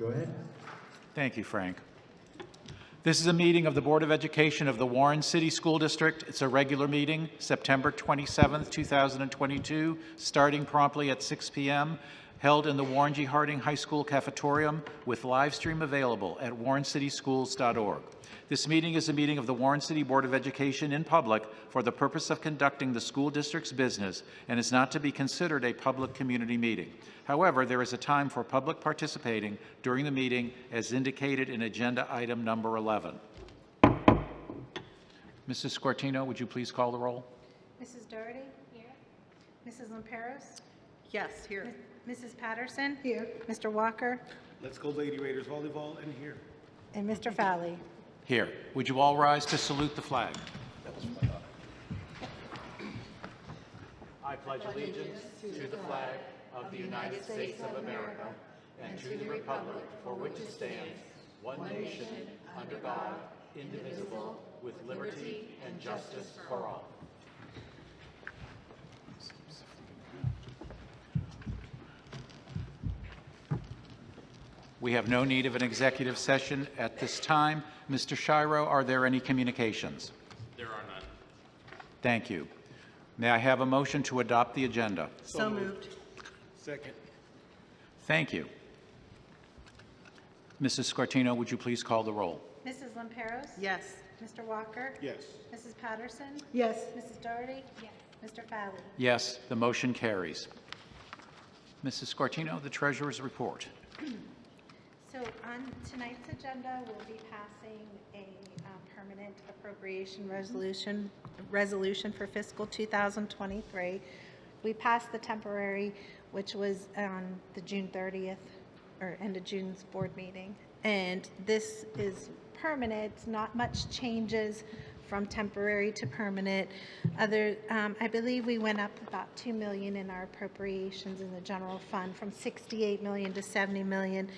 Go ahead. Thank you, Frank. This is a meeting of the Board of Education of the Warren City School District. It's a regular meeting, September 27th, 2022, starting promptly at 6 p.m., held in the Warren G. Harding High School cafetorium with live stream available at warrencityschools.org. This meeting is a meeting of the Warren City Board of Education in public for the purpose of conducting the school district's business and is not to be considered a public community meeting. However, there is a time for public participating during the meeting as indicated in agenda item number 11. Mrs. Scortino, would you please call the roll? Mrs. Doherty? Here. Mrs. Lamperos? Yes, here. Mrs. Patterson? Here. Mr. Walker? Let's go Lady Raiders volleyball and here. And Mr. Fowley? Here. Would you all rise to salute the flag? I pledge allegiance to the flag of the United States of America and to the republic for which it stands, one nation, under God, indivisible, with liberty and justice for all. We have no need of an executive session at this time. Mr. Shiro, are there any communications? There are none. Thank you. May I have a motion to adopt the agenda? So moved. Second. Thank you. Mrs. Scortino, would you please call the roll? Mrs. Lamperos? Yes. Mr. Walker? Yes. Mrs. Patterson? Yes. Mrs. Doherty? Yes. Mr. Fowley? Yes, the motion carries. Mrs. Scortino, the treasurer's report. So on tonight's agenda, we'll be passing a permanent appropriation resolution for fiscal 2023. We passed the temporary, which was on the June 30th or end of June's board meeting. And this is permanent, not much changes from temporary to permanent. I believe we went up about $2 million in our appropriations in the general fund from $68 million to $70 million.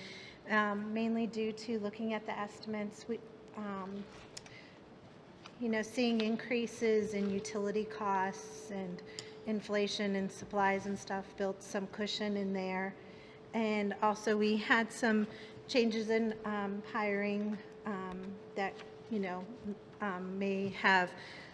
Mainly due to looking at the estimates, seeing increases in utility costs and inflation and supplies and stuff, built some cushion in there. And also we had some changes in hiring that, may have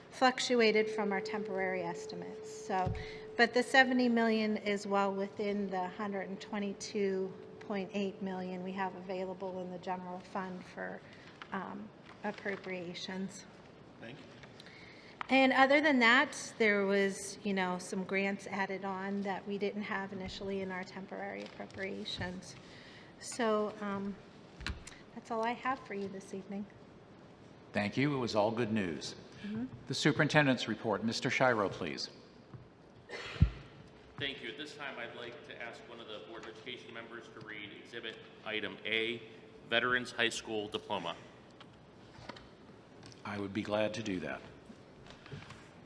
fluctuated from our temporary estimates. So, but the 70 million is well within the 122.8 million we have available in the general fund for appropriations. Thank you. And other than that, there was, some grants added on that we didn't have initially in our temporary appropriations. So that's all I have for you this evening. Thank you. It was all good news. The superintendent's report. Mr. Shiro, please. Thank you. At this time, I'd like to ask one of the Board of Education members to read Exhibit Item A, Veterans High School Diploma. I would be glad to do that.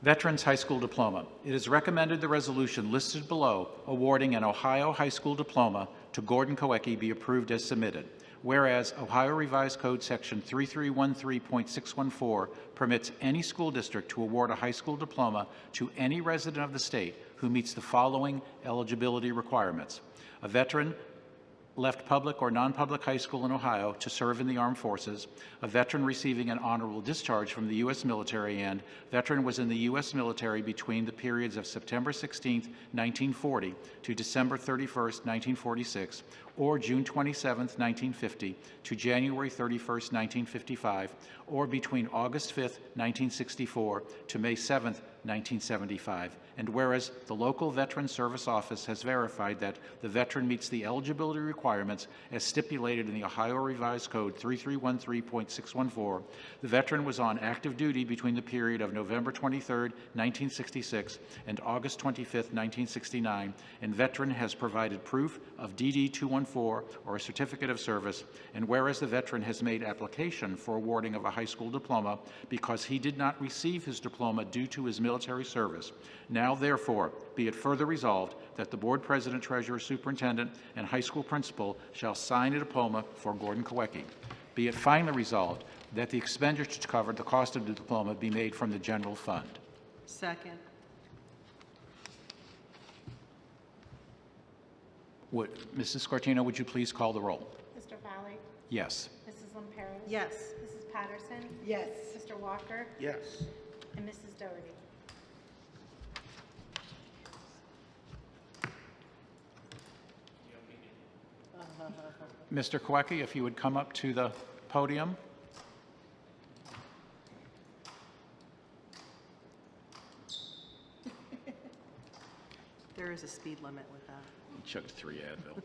Veterans High School Diploma. It is recommended the resolution listed below awarding an Ohio High School Diploma to Gordon Koecki be approved as submitted. Whereas Ohio Revised Code Section 3313.614 permits any school district to award a high school diploma to any resident of the state who meets the following eligibility requirements: a veteran left public or non-public high school in Ohio to serve in the armed forces, a veteran receiving an honorable discharge from the U.S. military, and veteran was in the U.S. military between the periods of September 16, 1940 to December 31, 1946, or June 27, 1950 to January 31, 1955, or between August 5, 1964 to May 7, 1975. And whereas the local Veteran Service Office has verified that the veteran meets the eligibility requirements as stipulated in the Ohio Revised Code 3313.614, the veteran was on active duty between the period of November 23, 1966 and August 25, 1969, and veteran has provided proof of DD-214 or a certificate of service, and whereas the veteran has made application for awarding of a high school diploma because he did not receive his diploma due to his military service, now therefore be it further resolved that the board president, treasurer, superintendent, and high school principal shall sign a diploma for Gordon Koecki. Be it finally resolved that the expenditure to cover the cost of the diploma be made from the general fund. Second. Mrs. Scortino, would you please call the roll? Mr. Valley, Yes. Mrs. Lamperos. Yes. Mrs. Patterson, Yes. Mr. Walker, Yes. and Mrs. Doherty. Mr. Kawecki, if you would come up to the podium. There is a speed limit with that. He chugged 3 Advil.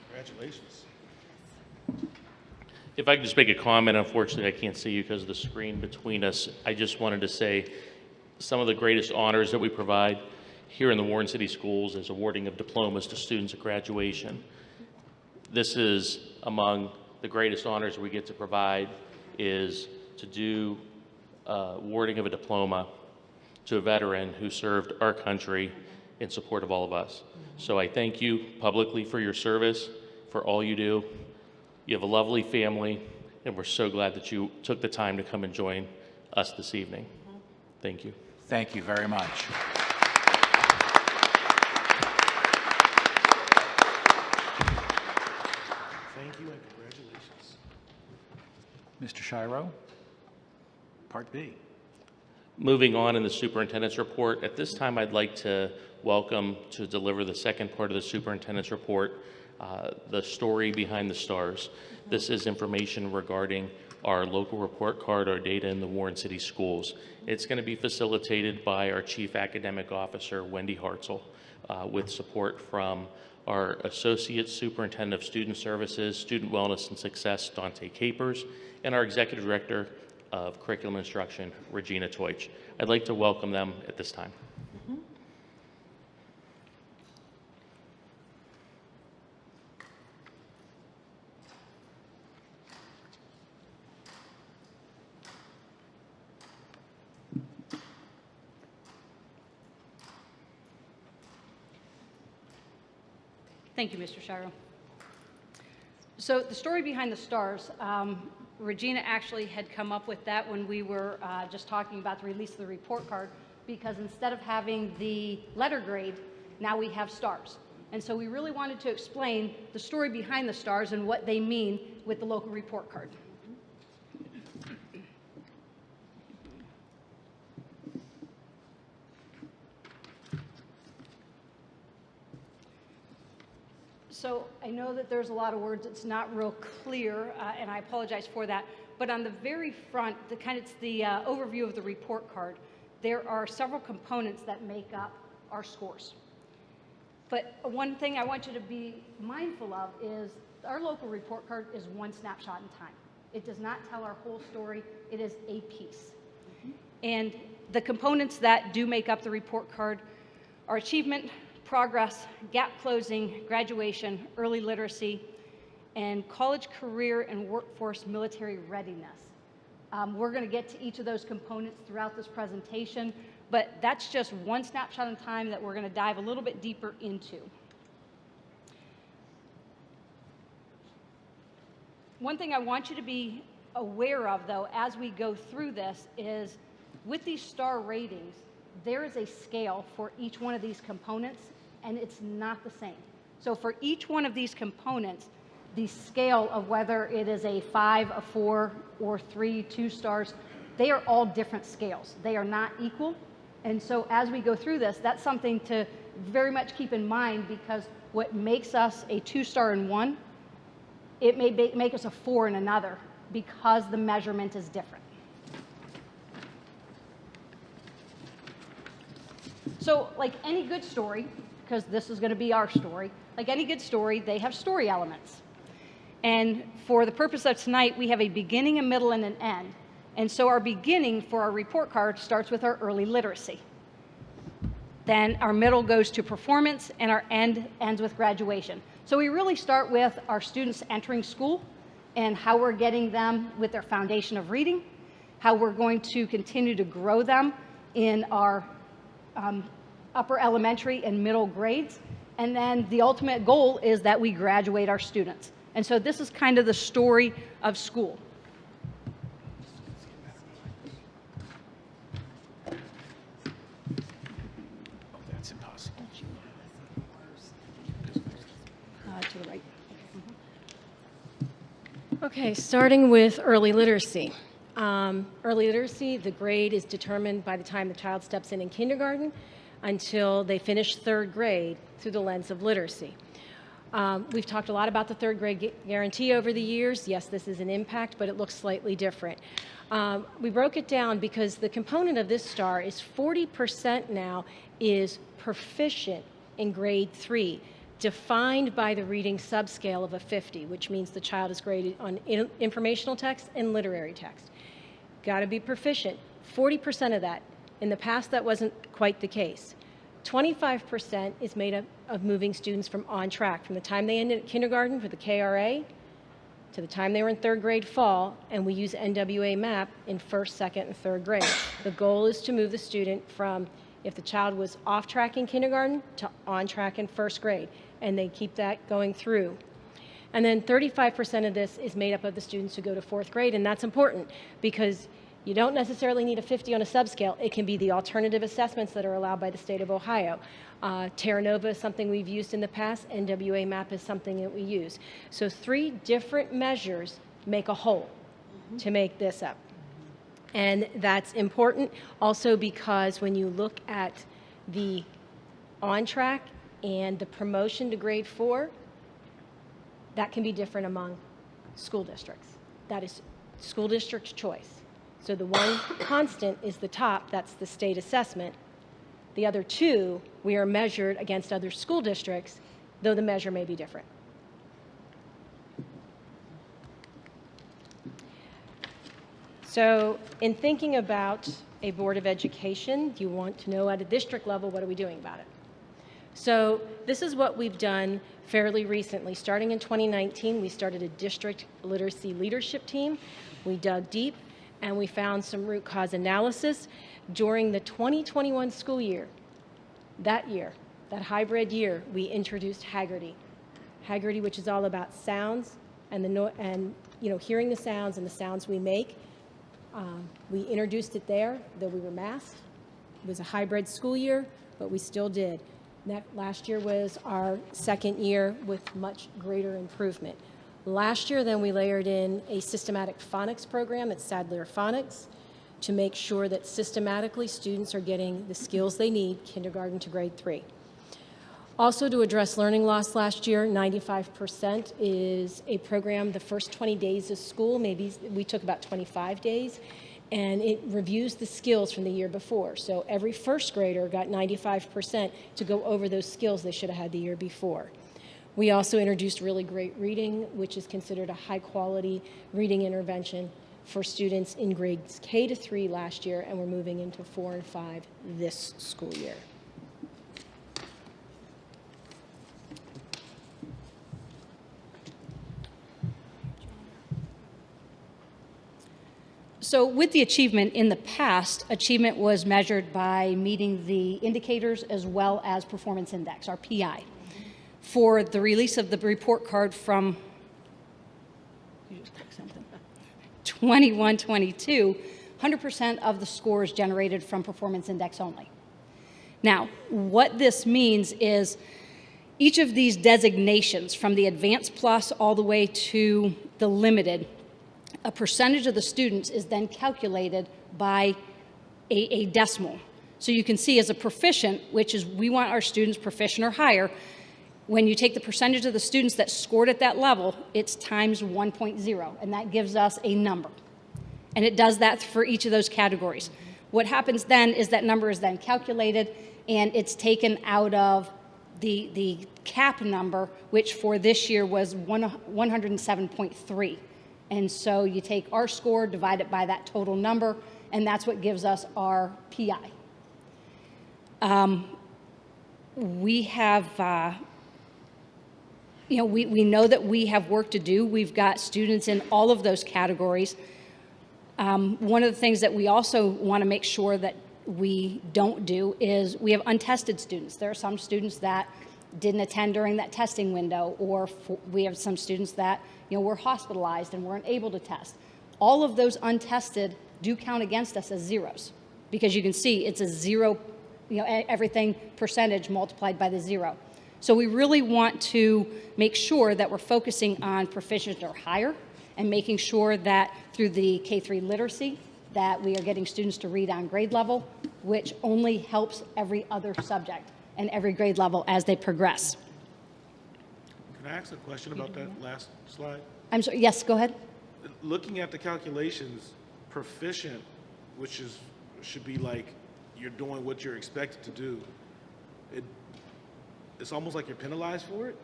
Congratulations. If I could just make a comment, unfortunately, I can't see you because of the screen between us. I just wanted to say some of the greatest honors that we provide here in the Warren City Schools is awarding of diplomas to students at graduation. This is among the greatest honors we get to provide is to do awarding of a diploma to a veteran who served our country in support of all of us. So I thank you publicly for your service, for all you do. You have a lovely family, and we're so glad that you took the time to come and join us this evening. Thank you. Thank you very much. Thank you and congratulations. Mr. Shiro, Part B. Moving on in the superintendent's report, at this time I'd like to welcome to deliver the second part of the superintendent's report, the story behind the stars. This is information regarding our local report card, our data in the Warren City Schools. It's going to be facilitated by our Chief Academic Officer, Wendy Hartzell, with support from our Associate Superintendent of Student Services, Student Wellness and Success, Dante Capers, and our Executive Director of Curriculum Instruction, Regina Teutsch. I'd like to welcome them at this time. Thank you, Mr. Shiro. So the story behind the stars, Regina actually had come up with that when we were just talking about the release of the report card, because instead of having the letter grade, now we have stars. And so we really wanted to explain the story behind the stars and what they mean with the local report card. So I know that there's a lot of words, it's not real clear, and I apologize for that. But on the very front, it's the overview of the report card. There are several components that make up our scores. But one thing I want you to be mindful of is our local report card is one snapshot in time. It does not tell our whole story, it is a piece. And the components that do make up the report card are achievement, progress, gap closing, graduation, early literacy, and college, career, and workforce military readiness. We're going to get to each of those components throughout this presentation, but that's just one snapshot in time that we're going to dive a little bit deeper into. One thing I want you to be aware of, though, as we go through this is with these star ratings, there is a scale for each one of these components, and it's not the same. So for each one of these components, the scale of whether it is a 5, a 4, or 3, 2 stars, they are all different scales. They are not equal. And so as we go through this, that's something to very much keep in mind, because what makes us a 2-star in one, it may make us a 4 in another, because the measurement is different. So like any good story, because this is going to be our story, like any good story, they have story elements. And for the purpose of tonight, we have a beginning, a middle, and an end. And so our beginning for our report card starts with our early literacy. Then our middle goes to performance, and our end ends with graduation. So we really start with our students entering school and how we're getting them with their foundation of reading, how we're going to continue to grow them in our upper elementary and middle grades. And then the ultimate goal is that we graduate our students. And so this is kind of the story of school. That's impossible. To the right. Okay, starting with early literacy. Early literacy, the grade is determined by the time the child steps in kindergarten until they finish third grade through the lens of literacy. We've talked a lot about the third grade guarantee over the years. Yes, this is an impact, but it looks slightly different. We broke it down because the component of this star is 40% now is proficient in grade 3, defined by the reading subscale of a 50, which means the child is graded on informational text and literary text. Got to be proficient. 40% of that. In the past, that wasn't quite the case. 25% is made up of moving students from on track, from the time they ended kindergarten for the KRA to the time they were in third grade fall, and we use NWA MAP in first, second, and third grade. The goal is to move the student from, if the child was off track in kindergarten, to on track in first grade, and they keep that going through. And then 35% of this is made up of the students who go to fourth grade, and that's important because you don't necessarily need a 50 on a subscale. It can be the alternative assessments that are allowed by the state of Ohio. Terra Nova is something we've used in the past. NWA MAP is something that we use. So 3 different measures make a whole to make this up. And that's important also because when you look at the on track and the promotion to grade 4, that can be different among school districts. That is school district's choice. So the one constant is the top, that's the state assessment. The other 2, we are measured against other school districts, though the measure may be different. So in thinking about a Board of Education, you want to know at a district level, what are we doing about it? So this is what we've done fairly recently. Starting in 2019, we started a district literacy leadership team. We dug deep and we found some root cause analysis. During the 2021 school year, that hybrid year, we introduced Haggerty. Haggerty, which is all about sounds and hearing the sounds and the sounds we make. We introduced it there, though we were masked. It was a hybrid school year, but we still did. Last year was our second year with much greater improvement. Last year, then, we layered in a systematic phonics program at Sadler Phonics to make sure that systematically students are getting the skills they need, kindergarten to grade 3. Also, to address learning loss last year, 95% is a program, the first 20 days of school, maybe we took about 25 days, and it reviews the skills from the year before. So every first grader got 95% to go over those skills they should have had the year before. We also introduced really great reading, which is considered a high-quality reading intervention for students in grades K to 3 last year, and we're moving into 4 and 5 this school year. So with the achievement in the past, achievement was measured by meeting the indicators as well as performance index, our PI. For the release of the report card from 21-22, 100% of the scores generated from performance index only. Now, what this means is each of these designations, from the advanced plus all the way to the limited, a percentage of the students is then calculated by a decimal. So you can see as a proficient, which is we want our students proficient or higher, when you take the percentage of the students that scored at that level, it's times 1.0, and that gives us a number. And it does that for each of those categories. What happens then is that number is then calculated, and it's taken out of the cap number, which for this year was 107.3. And so you take our score, divide it by that total number, and that's what gives us our PI. We have you know, we know that we have work to do. We've got students in all of those categories. One of the things that we also want to make sure that we don't do is we have untested students. There are some students that didn't attend during that testing window, or we have some students that, you know, were hospitalized and weren't able to test. All of those untested do count against us as zeros, because you can see it's a zero, you know, everything percentage multiplied by the zero. So we really want to make sure that we're focusing on proficient or higher, and making sure that through the K-3 literacy that we are getting students to read on grade level, which only helps every other subject and every grade level as they progress. Can I ask a question about that last slide? I'm sorry, yes, go ahead. Looking at the calculations, proficient, which should be like you're doing what you're expected to do, it's almost like you're penalized for it,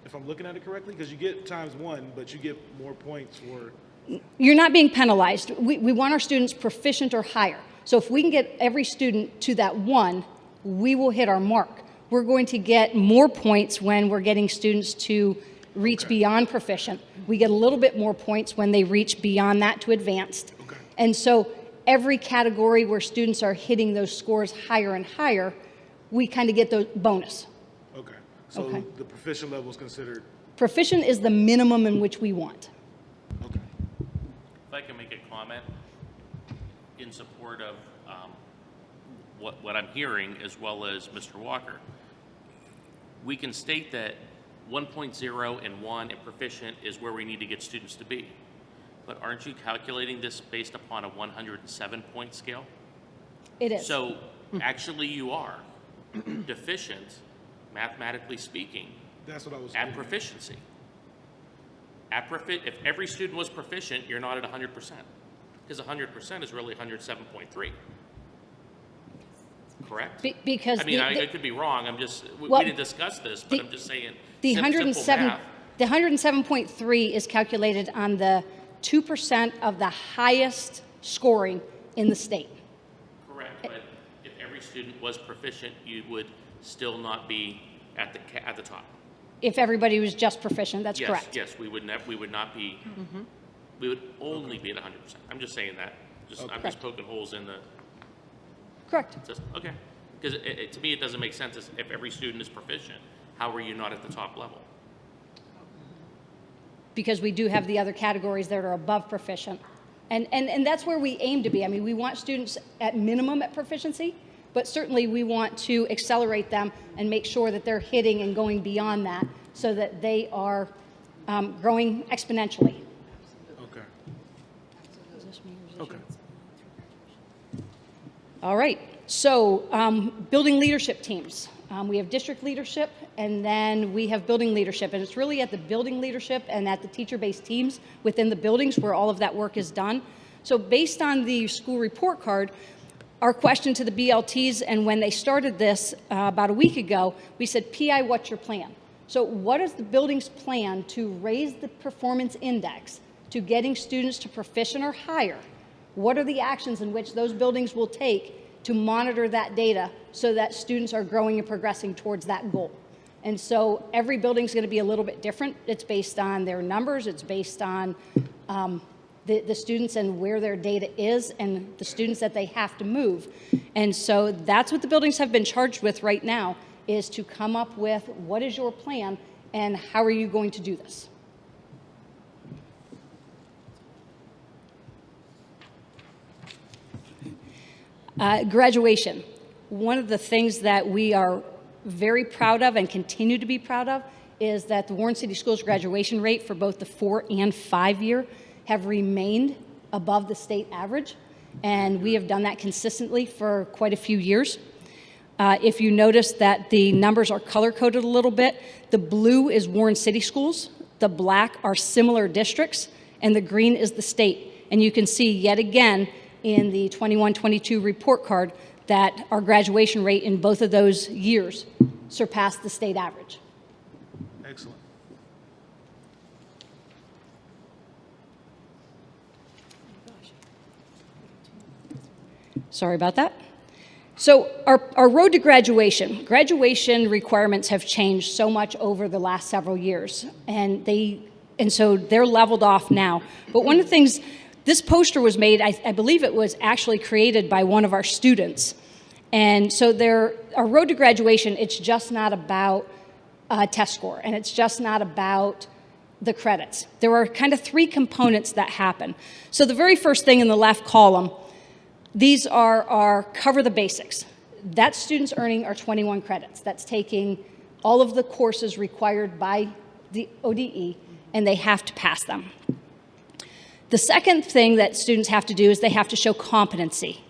if I'm looking at it correctly, because you get ×1, but you get more points for... You're not being penalized. We want our students proficient or higher. So if we can get every student to that 1, we will hit our mark. We're going to get more points when we're getting students to reach beyond proficient. We get a little bit more points when they reach beyond that to advanced. Okay. And so every category where students are hitting those scores higher and higher, we kind of get the bonus. Okay. So Okay. the proficient level is considered... Proficient is the minimum in which we want. Okay. If I can make a comment in support of what I'm hearing, as well as Mr. Walker, we can state that 1.0 and 1 and proficient is where we need to get students to be. But aren't you calculating this based upon a 107-point scale? It is. So actually you are deficient, mathematically speaking, That's what I was... at proficiency. If every student was proficient, you're not at 100%, because 100% is really 107.3. Correct? Because I mean, the- I could be wrong. I'm just, we Well, didn't discuss this, but I'm just saying, The simple 107, math. the 107.3 is calculated on the 2% of the highest scoring in the state. Correct, but if every student was proficient, you would still not be at the top. If everybody was just proficient, that's Yes, correct. yes, we would not be, we would only be at 100%. I'm just saying that. I'm just poking holes in the Correct. system. Okay. Because to me, it doesn't make sense if every student is proficient. How are you not at the top level? Because we do have the other categories that are above proficient. And that's where we aim to be. I mean, we want students at minimum at proficiency, but certainly we want to accelerate them and make sure that they're hitting and going beyond that so that they are growing exponentially. Okay. Okay. All right, so building leadership teams. We have district leadership, and then we have building leadership, and it's really at the building leadership and at the teacher-based teams within the buildings where all of that work is done. So based on the school report card, our question to the BLTs, and when they started this about a week ago, we said, PI, what's your plan? So what is the building's plan to raise the performance index to getting students to proficient or higher? What are the actions in which those buildings will take to monitor that data so that students are growing and progressing towards that goal? And so every building is going to be a little bit different. It's based on their numbers. It's based on the students and where their data is and the students that they have to move. And so that's what the buildings have been charged with right now, is to come up with what is your plan and how are you going to do this? Graduation. One of the things that we are very proud of and continue to be proud of is that the Warren City Schools graduation rate for both the 4 and 5 year have remained above the state average, and we have done that consistently for quite a few years. If you notice that the numbers are color-coded a little bit, the blue is Warren City Schools, the black are similar districts, and the green is the state. And you can see yet again in the 21-22 report card that our graduation rate in both of those years surpassed the state average. Excellent. Sorry about that. So our road to graduation requirements have changed so much over the last several years, and so they're leveled off now. But one of the things, this poster was made, I believe it was actually created by one of our students. And so our road to graduation, it's just not about a test score, and it's just not about the credits. There are kind of three components that happen. So the very first thing in the left column, these are our cover the basics. That student's earning our 21 credits. That's taking all of the courses required by the ODE, and they have to pass them. The second thing that students have to do is they have to show competency.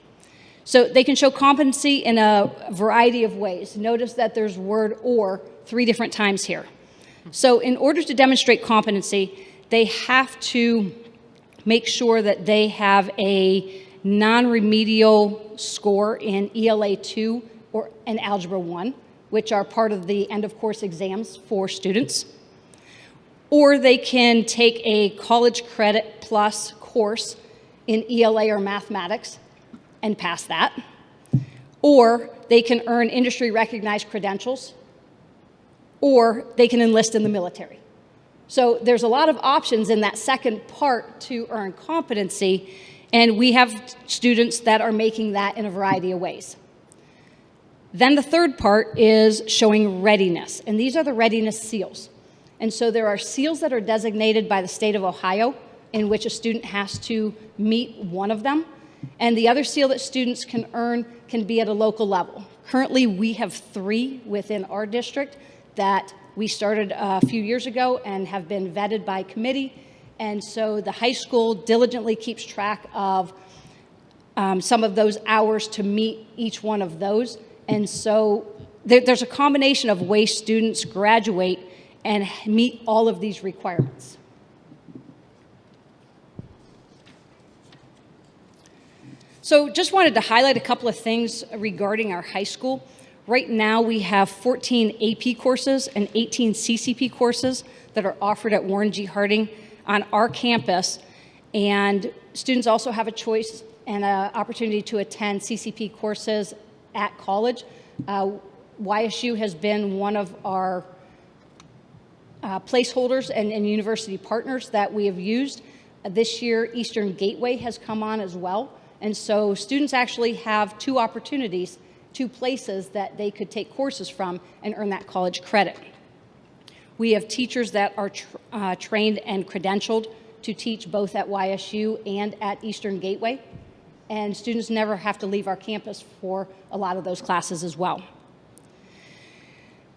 So they can show competency in a variety of ways. Notice that there's word "or" 3 different times here. So in order to demonstrate competency, they have to make sure that they have a non-remedial score in ELA 2 and Algebra 1, which are part of the end-of-course exams for students. Or they can take a college credit plus course in ELA or mathematics and pass that. Or they can earn industry-recognized credentials, or they can enlist in the military. So there's a lot of options in that second part to earn competency, and we have students that are making that in a variety of ways. Then the third part is showing readiness, and these are the readiness seals. And so there are seals that are designated by the state of Ohio in which a student has to meet one of them, and the other seal that students can earn can be at a local level. Currently, we have 3 within our district that we started a few years ago and have been vetted by committee. And so the high school diligently keeps track of some of those hours to meet each one of those. And so there's a combination of ways students graduate and meet all of these requirements. So just wanted to highlight a couple of things regarding our high school. Right now we have 14 AP courses and 18 CCP courses that are offered at Warren G. Harding on our campus, and students also have a choice and an opportunity to attend CCP courses at college. YSU has been one of our placeholders and university partners that we have used. This year, Eastern Gateway has come on as well, and so students actually have 2 opportunities, 2 places that they could take courses from and earn that college credit. We have teachers that are trained and credentialed to teach both at YSU and at Eastern Gateway, and students never have to leave our campus for a lot of those classes as well.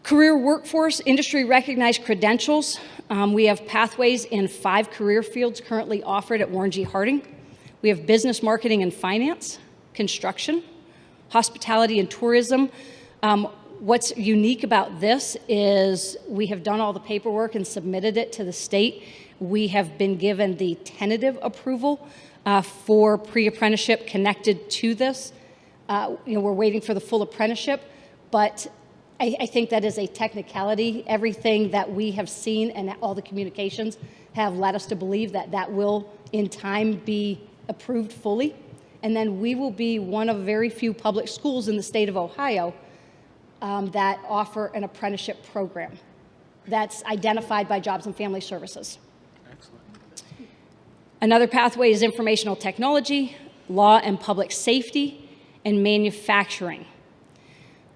Career workforce, industry recognized credentials. We have pathways in 5 career fields currently offered at Warren G. Harding. We have business, marketing, and finance, construction, hospitality and tourism. What's unique about this is we have done all the paperwork and submitted it to the state. We have been given the tentative approval for pre-apprenticeship connected to this. We're waiting for the full apprenticeship, but I think that is a technicality. Everything that we have seen and all the communications have led us to believe that that will in time be approved fully. And then we will be one of very few public schools in the state of Ohio that offer an apprenticeship program that's identified by Jobs and Family Services. Excellent. Another pathway is informational technology, law and public safety, and manufacturing.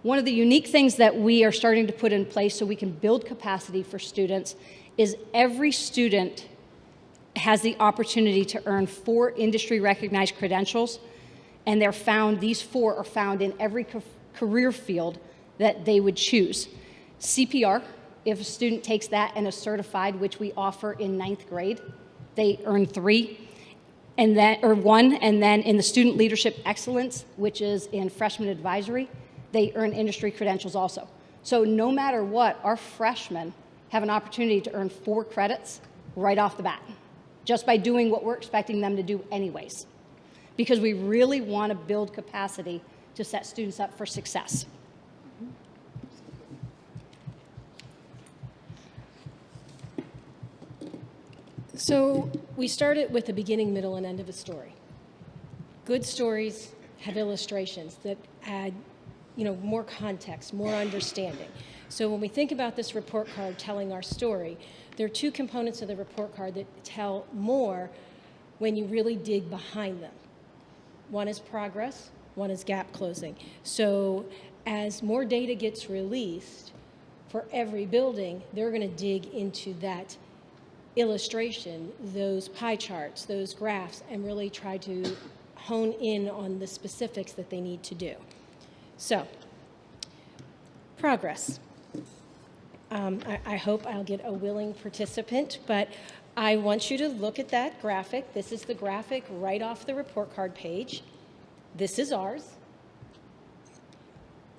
One of the unique things that we are starting to put in place so we can build capacity for students is every student has the opportunity to earn 4 industry recognized credentials, and these 4 are found in every career field that they would choose. CPR, if a student takes that and is certified, which we offer in 9th grade, they earn 3, or 1, and then in the student leadership excellence, which is in freshman advisory, they earn industry credentials also. So no matter what, our freshmen have an opportunity to earn 4 credits right off the bat, just by doing what we're expecting them to do anyways, because we really want to build capacity to set students up for success. So we started with the beginning, middle, and end of a story. Good stories have illustrations that add, more context, more understanding. So when we think about this report card telling our story, there are two components of the report card that tell more when you really dig behind them. One is progress, one is gap closing. So as more data gets released for every building, they're going to dig into that illustration, those pie charts, those graphs, and really try to hone in on the specifics that they need to do. So, progress. I hope I'll get a willing participant, but I want you to look at that graphic. This is the graphic right off the report card page. This is ours.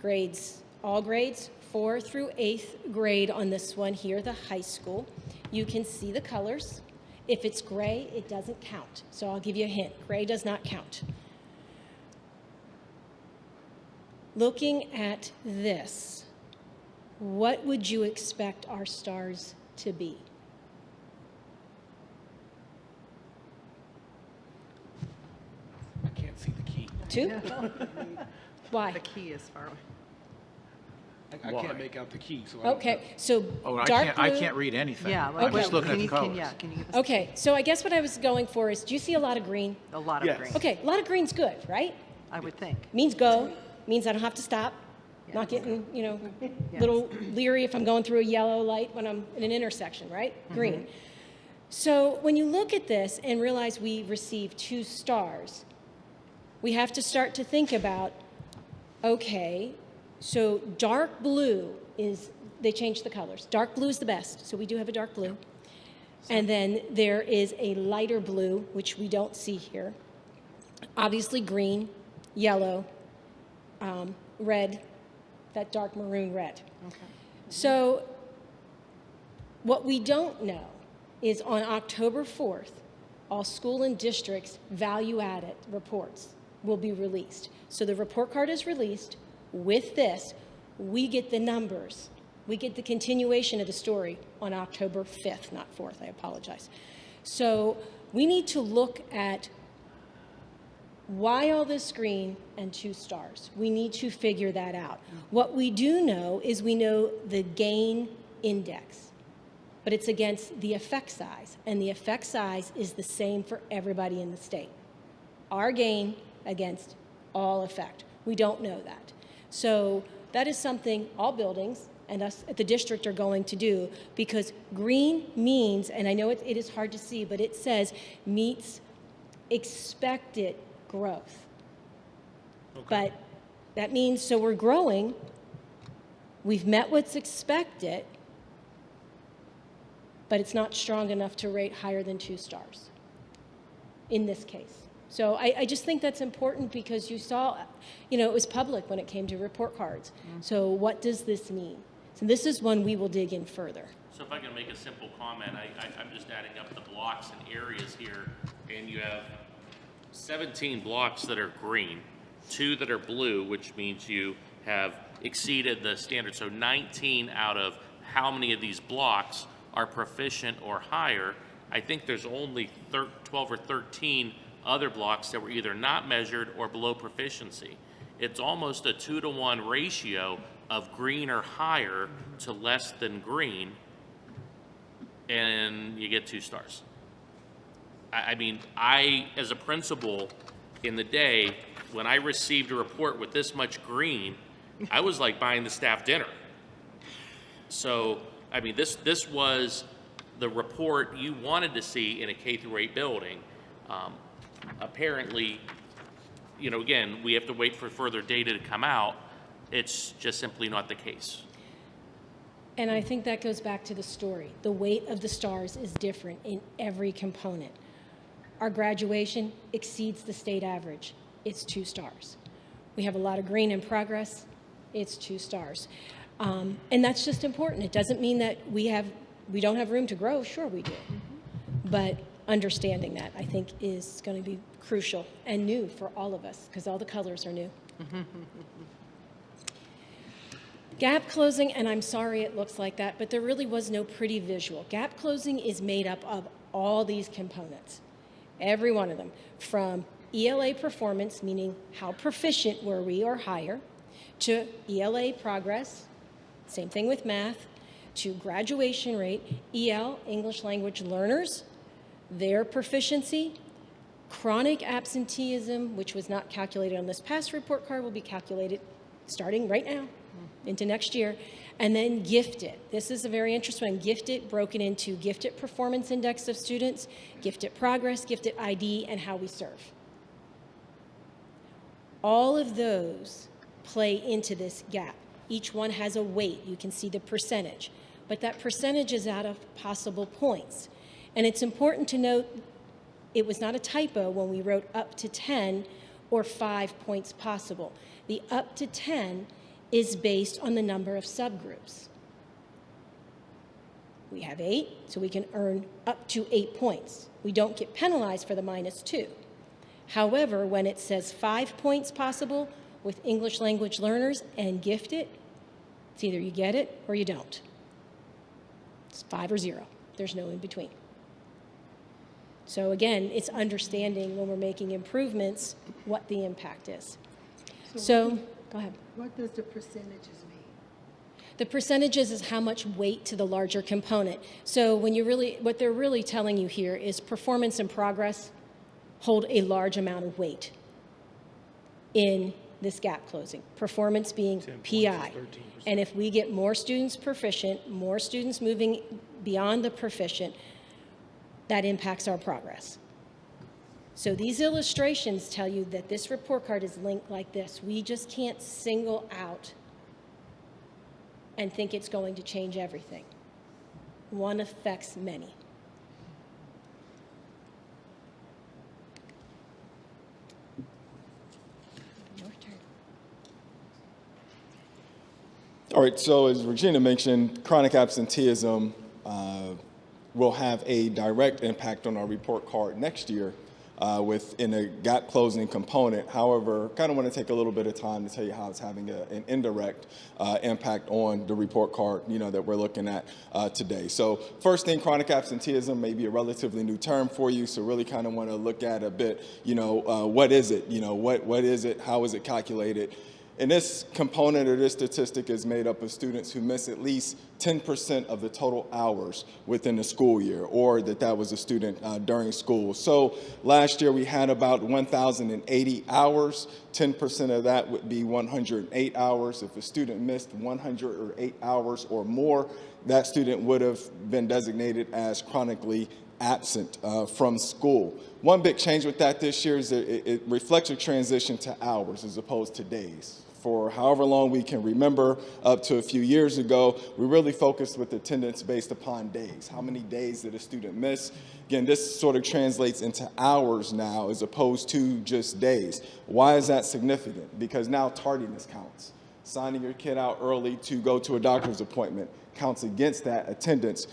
Grades, all grades, 4 through 8th grade on this one here, the high school. You can see the colors. If it's gray, it doesn't count. So I'll give you a hint. Gray does not count. Looking at this, what would you expect our stars to be? I can't see the key. 2? Why? The key is far away. I can't make out the key, so Okay, so Oh, dark blue. I can't read anything. Yeah. I'm just looking at the Can colors. you give us Okay, so I guess what I was going for is, do you see a lot of green? a lot of Yes. green? Okay, a lot of green's good, right? I would think. Means go, means I don't have to stop. Not Yes. getting, little leery if I'm going through a yellow light when I'm in an intersection, right? Green. So when you look at this and realize we received 2 stars, we have to start to think about, okay, so dark blue is, they changed the colors. Dark blue is the best, so we do have a dark blue. And then there is a lighter blue, which we don't see here. Obviously green, yellow, red, that dark maroon red. Okay. So what we don't know is on October 4th, all school and districts value-added reports will be released. So the report card is released. With this, we get the numbers. We get the continuation of the story on October 5th, not 4th, I apologize. So we need to look at why all this green and 2 stars. We need to figure that out. What we do know is we know the gain index, but it's against the effect size, and the effect size is the same for everybody in the state. Our gain against all effect. We don't know that. So that is something all buildings and us at the district are going to do, because green means, and I know it is hard to see, but it says meets expected growth. Okay. But that means, so we're growing, we've met what's expected, but it's not strong enough to rate higher than 2 stars in this case. So I just think that's important, because you saw, it was public when it came to report cards. So what does this mean? So this is one we will dig in further. So if I can make a simple comment, I'm just adding up the blocks and areas here, and you have 17 blocks that are green, 2 that are blue, which means you have exceeded the standard. So 19 out of how many of these blocks are proficient or higher. I think there's only 12 or 13 other blocks that were either not measured or below proficiency. It's almost a 2-to-1 ratio of green or higher to less than green, and you get 2 stars. I mean, as a principal in the day, when I received a report with this much green, I was like buying the staff dinner. So, I mean, this was the report you wanted to see in a K-8 building. Apparently, again, we have to wait for further data to come out. It's just simply not the case. And I think that goes back to the story. The weight of the stars is different in every component. Our graduation exceeds the state average. It's 2 stars. We have a lot of green in progress. It's 2 stars. And that's just important. It doesn't mean that we don't have room to grow. Sure we do. But understanding that, I think, is going to be crucial and new for all of us, because all the colors are new. Gap closing, and I'm sorry it looks like that, but there really was no pretty visual. Gap closing is made up of all these components, every one of them, from ELA performance, meaning how proficient were we or higher, to ELA progress, same thing with math, to graduation rate, EL, English language learners, their proficiency, chronic absenteeism, which was not calculated on this past report card, will be calculated starting right now into next year, and then gifted. This is a very interesting one. Gifted, broken into gifted performance index of students, gifted progress, gifted ID, and how we serve. All of those play into this gap. Each one has a weight. You can see the percentage, but that percentage is out of possible points. And it's important to note it was not a typo when we wrote up to 10 or 5 points possible. The up to 10 is based on the number of subgroups. We have 8, so we can earn up to 8 points. We don't get penalized for the -2. However, when it says 5 points possible with English language learners and gifted, it's either you get it or you don't. It's 5 or 0. There's no in between. So again, it's understanding when we're making improvements what the impact is. So go ahead. What does the percentages mean? The percentages is how much weight to the larger component. So when you really, what they're really telling you here is performance and progress hold a large amount of weight in this gap closing. Performance being PI. And if we get more students proficient, more students moving beyond the proficient, that impacts our progress. So these illustrations tell you that this report card is linked like this. We just can't single out and think it's going to change everything. One affects many. Your turn. All right, so as Regina mentioned, chronic absenteeism will have a direct impact on our report card next year within a gap closing component. However, kind of want to take a little bit of time to tell you how it's having an indirect impact on the report card, that we're looking at today. So first thing, chronic absenteeism may be a relatively new term for you. So really kind of want to look at a bit, what is it? What is it? How is it calculated? And this component or this statistic is made up of students who miss at least 10% of the total hours within the school year, or that was a student during school. So last year we had about 1,080 hours. 10% of that would be 108 hours. If a student missed 108 hours or more, that student would have been designated as chronically absent from school. One big change with that this year is that it reflects a transition to hours as opposed to days. For however long we can remember, up to a few years ago, we really focused with attendance based upon days. How many days did a student miss? Again, this sort of translates into hours now as opposed to just days. Why is that significant? Because now tardiness counts. Signing your kid out early to go to a doctor's appointment counts against that attendance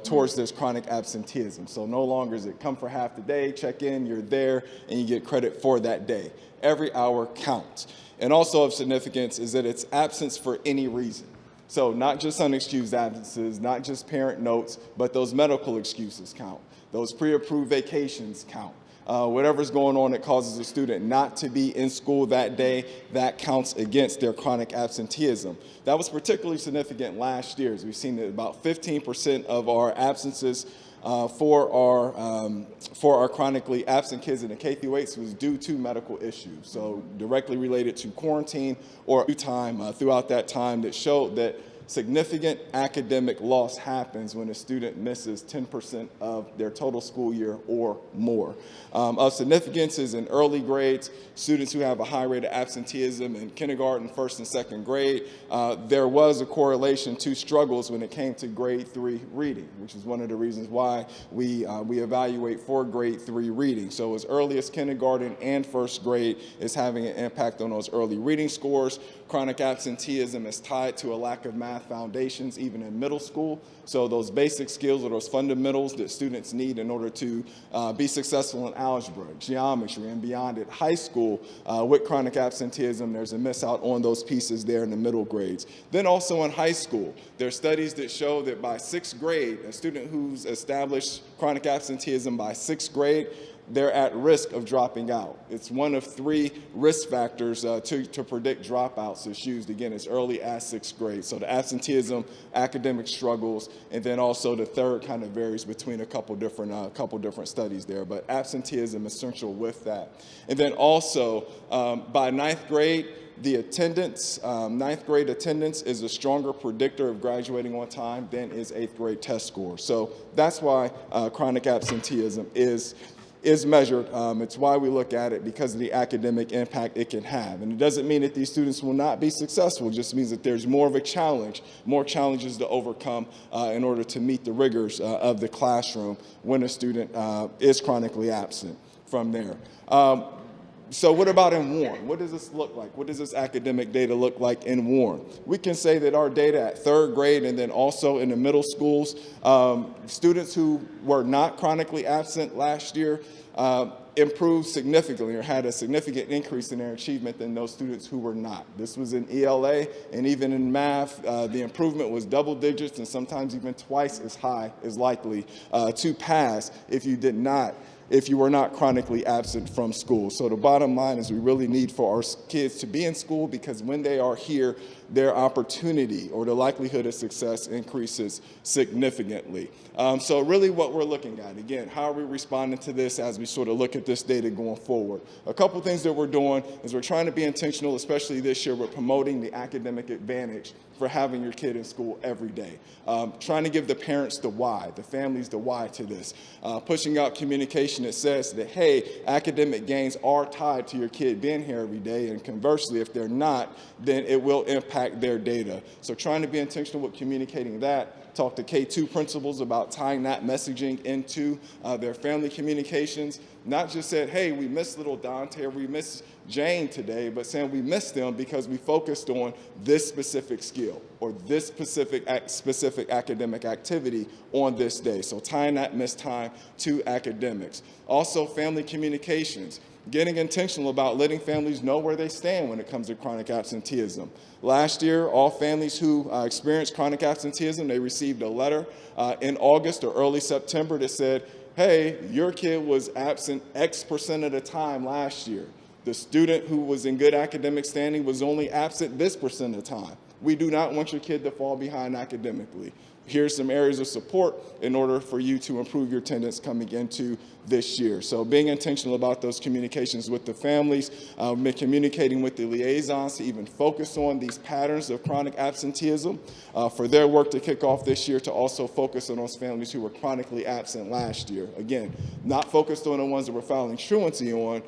towards this chronic absenteeism. So no longer is it come for half the day, check in, you're there, and you get credit for that day. Every hour counts. And also of significance is that it's absence for any reason. So not just unexcused absences, not just parent notes, but those medical excuses count. Those pre-approved vacations count. Whatever's going on that causes a student not to be in school that day, that counts against their chronic absenteeism. That was particularly significant last year, as we've seen that about 15% of our absences for our chronically absent kids in the K through 8 was due to medical issues, so directly related to quarantine or time throughout that time that showed that significant academic loss happens when a student misses 10% of their total school year or more. Of significance is in early grades, students who have a high rate of absenteeism in kindergarten, first and second grade. There was a correlation to struggles when it came to grade 3 reading, which is one of the reasons why we evaluate for grade 3 reading. So as early as kindergarten and first grade is having an impact on those early reading scores. Chronic absenteeism is tied to a lack of math foundations even in middle school. So those basic skills or those fundamentals that students need in order to be successful in algebra, geometry, and beyond at high school, with chronic absenteeism, there's a miss out on those pieces there in the middle grades. Then also in high school, there are studies that show that by 6th grade, a student who's established chronic absenteeism by 6th grade, they're at risk of dropping out. It's one of 3 risk factors to predict dropouts that's used, again, as early as 6th grade. So the absenteeism, academic struggles, and then also the third kind of varies between a couple different studies there. But absenteeism is essential with that. And then also, by 9th grade, the attendance, 9th grade attendance is a stronger predictor of graduating on time than is 8th grade test score. So that's why chronic absenteeism is measured. It's why we look at it, because of the academic impact it can have. And it doesn't mean that these students will not be successful. It just means that there's more of a challenge, more challenges to overcome in order to meet the rigors of the classroom when a student is chronically absent from there. So what about in Warren? What does this look like? What does this academic data look like in Warren? We can say that our data at 3rd grade and then also in the middle schools, students who were not chronically absent last year improved significantly or had a significant increase in their achievement than those students who were not. This was in ELA, and even in math, the improvement was double digits and sometimes even twice as high as likely to pass if you were not chronically absent from school. So the bottom line is we really need for our kids to be in school, because when they are here, their opportunity or the likelihood of success increases significantly. So really what we're looking at, again, how are we responding to this as we sort of look at this data going forward? A couple things that we're doing is we're trying to be intentional, especially this year, with promoting the academic advantage for having your kid in school every day. Trying to give the parents the why, the families the why to this. Pushing out communication that says that, hey, academic gains are tied to your kid being here every day, and conversely, if they're not, then it will impact their data. So trying to be intentional with communicating that. Talk to K2 principals about tying that messaging into their family communications. Not just said, hey, we missed little Dante or we missed Jane today, but saying we missed them because we focused on this specific skill or this specific academic activity on this day. So tying that missed time to academics. Also, family communications. Getting intentional about letting families know where they stand when it comes to chronic absenteeism. Last year, all families who experienced chronic absenteeism, they received a letter in August or early September that said, hey, your kid was absent X% of the time last year. The student who was in good academic standing was only absent this % of the time. We do not want your kid to fall behind academically. Here's some areas of support in order for you to improve your attendance coming into this year. So being intentional about those communications with the families, communicating with the liaisons to even focus on these patterns of chronic absenteeism, for their work to kick off this year to also focus on those families who were chronically absent last year. Again, not focused on the ones that we're filing truancy on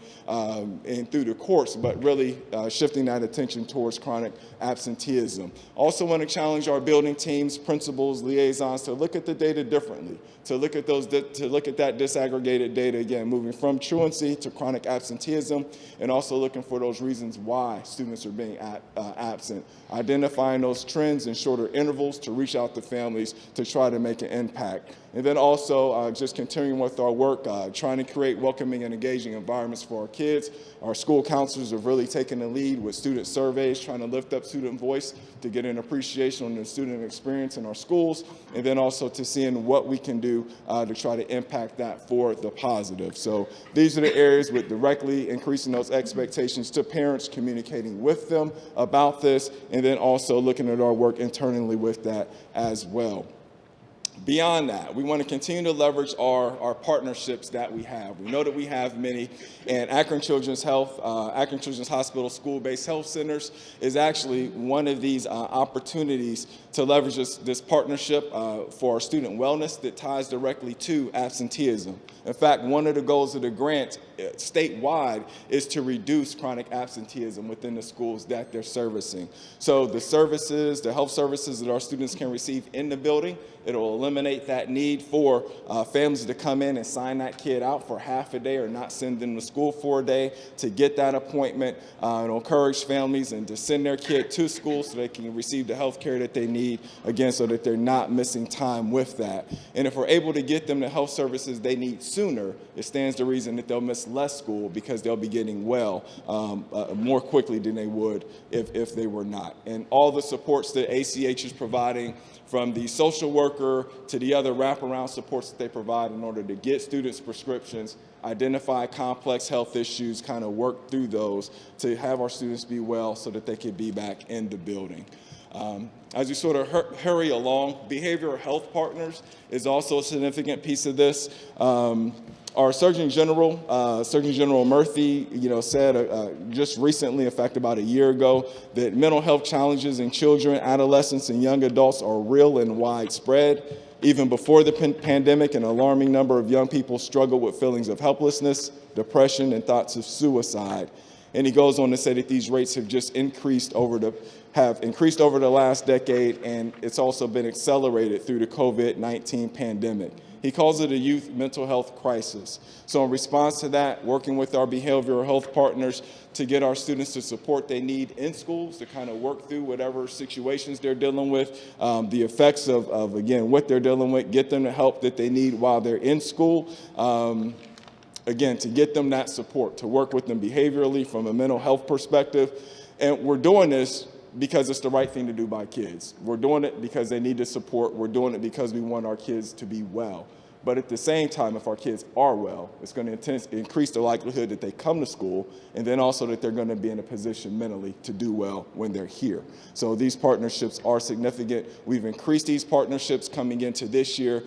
and through the courts, but really shifting that attention towards chronic absenteeism. Also want to challenge our building teams, principals, liaisons to look at the data differently, to look at that disaggregated data, again, moving from truancy to chronic absenteeism, and also looking for those reasons why students are being absent, identifying those trends in shorter intervals to reach out to families to try to make an impact. And then also just continuing with our work, trying to create welcoming and engaging environments for our kids. Our school counselors have really taken the lead with student surveys, trying to lift up student voice to get an appreciation on the student experience in our schools, and then also to seeing what we can do to try to impact that for the positive. So these are the areas with directly increasing those expectations to parents, communicating with them about this, and then also looking at our work internally with that as well. Beyond that, we want to continue to leverage our partnerships that we have. We know that we have many, and Akron Children's Health, Akron Children's Hospital School-Based Health Centers is actually one of these opportunities to leverage this partnership for our student wellness that ties directly to absenteeism. In fact, one of the goals of the grant statewide is to reduce chronic absenteeism within the schools that they're servicing. So the services, the health services that our students can receive in the building, it'll eliminate that need for families to come in and sign that kid out for half a day or not send them to school for a day to get that appointment. It'll encourage families and to send their kid to school so they can receive the health care that they need, again, so that they're not missing time with that. And if we're able to get them the health services they need sooner, it stands to reason that they'll miss less school because they'll be getting well more quickly than they would if they were not. And all the supports that ACH is providing from the social worker to the other wraparound supports that they provide in order to get students prescriptions, identify complex health issues, kind of work through those to have our students be well so that they can be back in the building. As we sort of hurry along, behavioral health partners is also a significant piece of this. Our Surgeon General Murphy, said just recently, in fact, about a year ago, that mental health challenges in children, adolescents, and young adults are real and widespread. Even before the pandemic, an alarming number of young people struggle with feelings of helplessness, depression, and thoughts of suicide. And he goes on to say that these rates have just increased over the last decade, and it's also been accelerated through the COVID-19 pandemic. He calls it a youth mental health crisis. So in response to that, working with our behavioral health partners to get our students the support they need in schools to kind of work through whatever situations they're dealing with, the effects of again, what they're dealing with, get them the help that they need while they're in school. Again, to get them that support, to work with them behaviorally from a mental health perspective. And we're doing this because it's the right thing to do by kids. We're doing it because they need the support. We're doing it because we want our kids to be well. But at the same time, if our kids are well, it's going to increase the likelihood that they come to school, and then also that they're going to be in a position mentally to do well when they're here. So these partnerships are significant. We've increased these partnerships coming into this year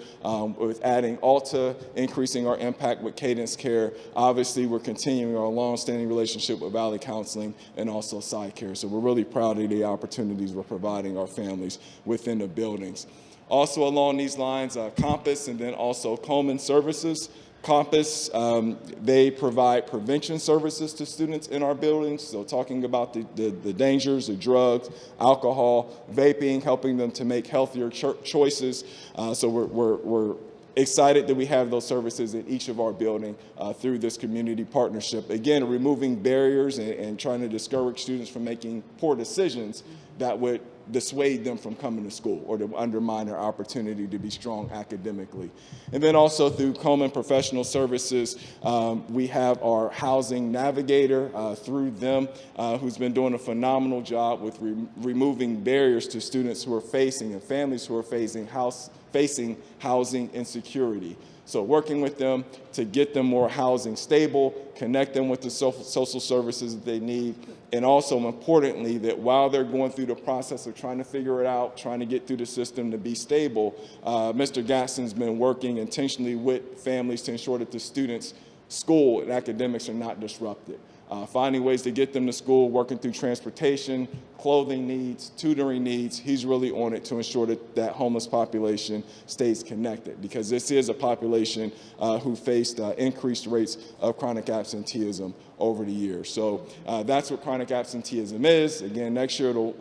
with adding Alta, increasing our impact with Cadence Care. Obviously, we're continuing our long-standing relationship with Valley Counseling and also PsyCare. So we're really proud of the opportunities we're providing our families within the buildings. Also along these lines, Compass and then also Coleman Services. Compass, they provide prevention services to students in our buildings. So talking about the dangers of drugs, alcohol, vaping, helping them to make healthier choices. So we're excited that we have those services in each of our buildings through this community partnership. Again, removing barriers and trying to discourage students from making poor decisions that would dissuade them from coming to school or to undermine their opportunity to be strong academically. And then also through Coleman Professional Services, we have our housing navigator through them who's been doing a phenomenal job with removing barriers to students who are facing and families who are facing housing insecurity. So working with them to get them more housing stable, connect them with the social services that they need, and also importantly that while they're going through the process of trying to figure it out, trying to get through the system to be stable, Mr. Gatson's been working intentionally with families to ensure that the students' school and academics are not disrupted. Finding ways to get them to school, working through transportation, clothing needs, tutoring needs. He's really on it to ensure that that homeless population stays connected, because this is a population who faced increased rates of chronic absenteeism over the years. So that's what chronic absenteeism is. Again, next year it'll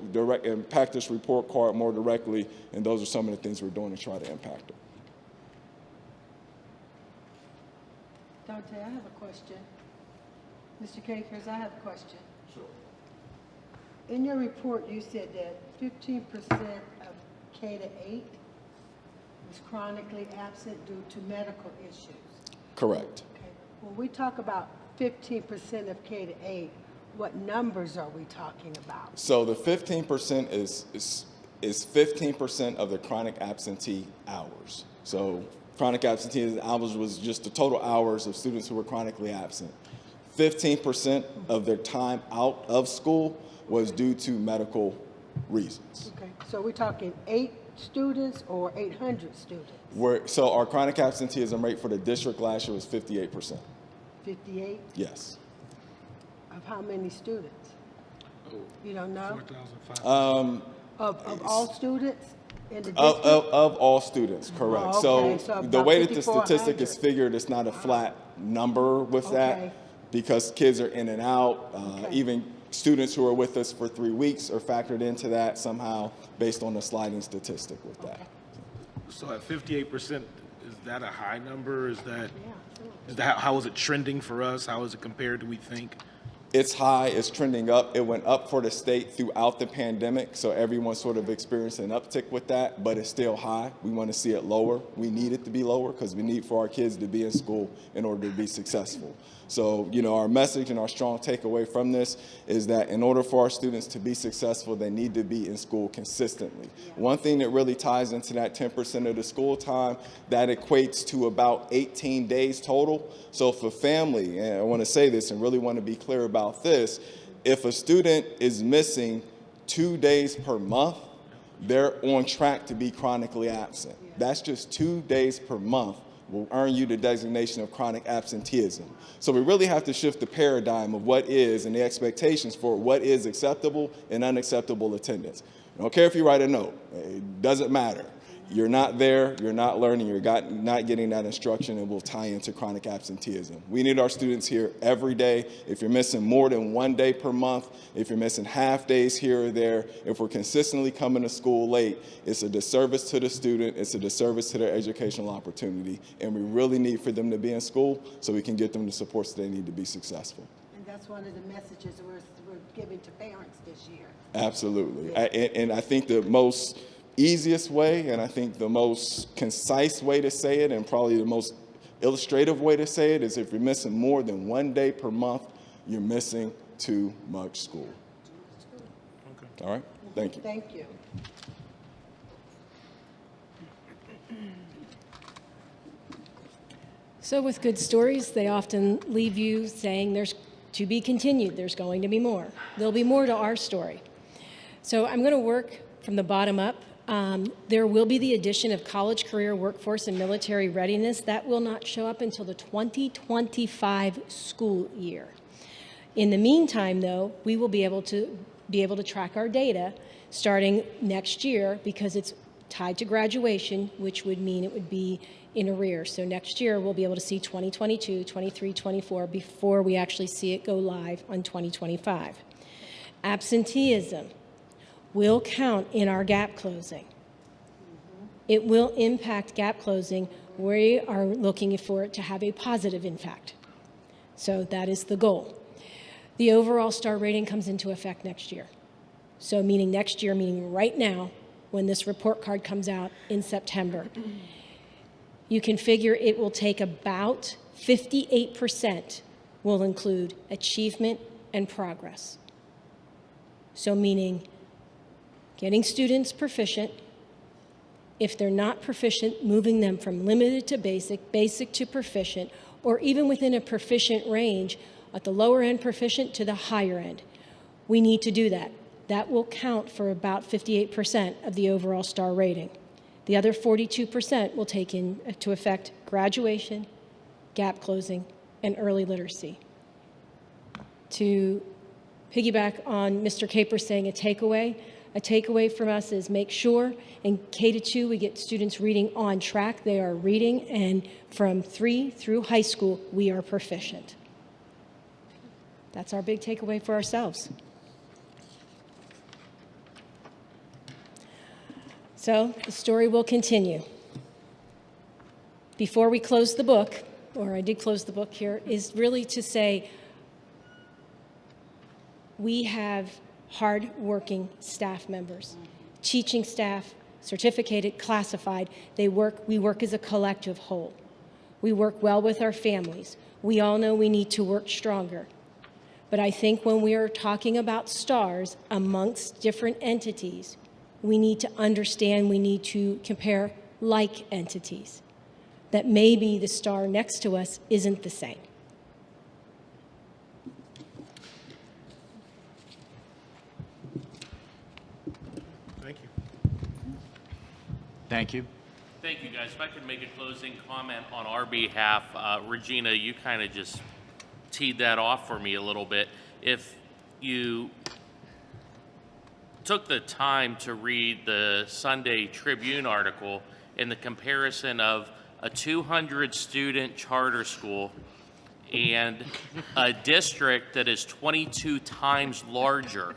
impact this report card more directly, and those are some of the things we're doing to try to impact it. Dante, I have a question. Mr. Kakers, I have a question. Sure. In your report, you said that 15% of K-8 was chronically absent due to medical issues. Correct. Okay. When we talk about 15% of K-8, what numbers are we talking about? So the 15% is 15% of the chronic absentee hours. So chronic absenteeism hours was just the total hours of students who were chronically absent. 15% of their time out of school was due to medical reasons. Okay, so we're talking 8 students or 800 students? So our chronic absenteeism rate for the district last year was 58%. 58? Yes. Of how many students? You don't know? 4,500. Of all students in the district? Of all students, correct. Oh, okay. So So the about way that the statistic 5,400. is figured, it's not a flat number with Okay. that, because kids are in and out. Okay. Even students who are with us for 3 weeks are factored into that somehow based on the sliding statistic with that. So at 58%, is that a high number? Is that how is it trending for us? How is it compared to we think? It's high, it's trending up. It went up for the state throughout the pandemic, so everyone sort of experienced an uptick with that, but it's still high. We want to see it lower. We need it to be lower because we need for our kids to be in school in order to be successful. So, you know, our message and our strong takeaway from this is that in order for our students to be successful, they need to be in school consistently. One thing that really ties into that 10% of the school time, that equates to about 18 days total. So for family, and I want to say this and really want to be clear about this, if a student is missing 2 days per month, they're on track to be chronically absent. That's just 2 days per month will earn you the designation of chronic absenteeism. So we really have to shift the paradigm of what is and the expectations for what is acceptable and unacceptable attendance. I don't care if you write a note, it doesn't matter. You're not there, you're not learning, you're not getting that instruction, and will tie into chronic absenteeism. We need our students here every day. If you're missing more than 1 day per month, if you're missing half days here or there, if we're consistently coming to school late, it's a disservice to the student, it's a disservice to their educational opportunity, and we really need for them to be in school so we can get them the supports they need to be successful. And that's one of the messages we're giving to parents this year. Absolutely. And I think the most easiest way, and I think the most concise way to say it, and probably the most illustrative way to say it, is if you're missing more than 1 day per month, you're missing too much school. Okay. All right? Thank you. Thank you. So with good stories, they often leave you saying there's to be continued, there's going to be more. There'll be more to our story. So I'm going to work from the bottom up. There will be the addition of college, career, workforce, and military readiness. That will not show up until the 2025 school year. In the meantime, though, we will be able to track our data starting next year because it's tied to graduation, which would mean it would be in arrears. So next year, we'll be able to see 2022, 23, 24 before we actually see it go live on 2025. Absenteeism will count in our gap closing. It will impact gap closing. We are looking for it to have a positive impact. So that is the goal. The overall star rating comes into effect next year. So meaning next year, meaning right now, when this report card comes out in September. You can figure it will take about 58% will include achievement and progress. So meaning getting students proficient. If they're not proficient, moving them from limited to basic, basic to proficient, or even within a proficient range, at the lower end proficient to the higher end. We need to do that. That will count for about 58% of the overall star rating. The other 42% will take into effect graduation, gap closing, and early literacy. To piggyback on Mr. Caper saying a takeaway from us is make sure in K-2 we get students reading on track. They are reading, and from 3 through high school, we are proficient. That's our big takeaway for ourselves. So the story will continue. Before we close the book, or I did close the book here, is really to say we have hard-working staff members, teaching staff, certificated, classified. We work as a collective whole. We work well with our families. We all know we need to work stronger. But I think when we are talking about stars amongst different entities, we need to understand, we need to compare like entities, that maybe the star next to us isn't the same. Thank you. Thank you. Thank you, guys. If I could make a closing comment on our behalf, Regina, you kind of just teed that off for me a little bit. If you took the time to read the Sunday Tribune article in the comparison of a 200-student charter school and a district that is 22 times larger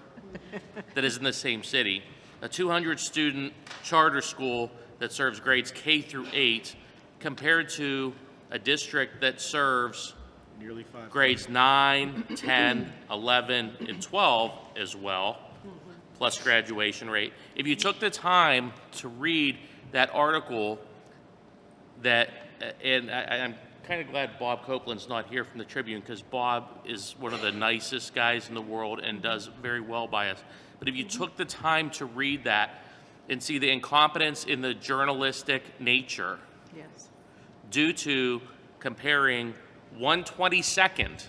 that is in the same city, a 200-student charter school that serves grades K through 8 compared to a district that serves Nearly 5. grades 9, 10, 11, and 12 as well, plus graduation rate. If you took the time to read that article that, and I'm kind of glad Bob Copeland's not here from the Tribune, because Bob is one of the nicest guys in the world and does very well by us. But if you took the time to read that and see the incompetence in the journalistic nature Yes. due to comparing 1/22nd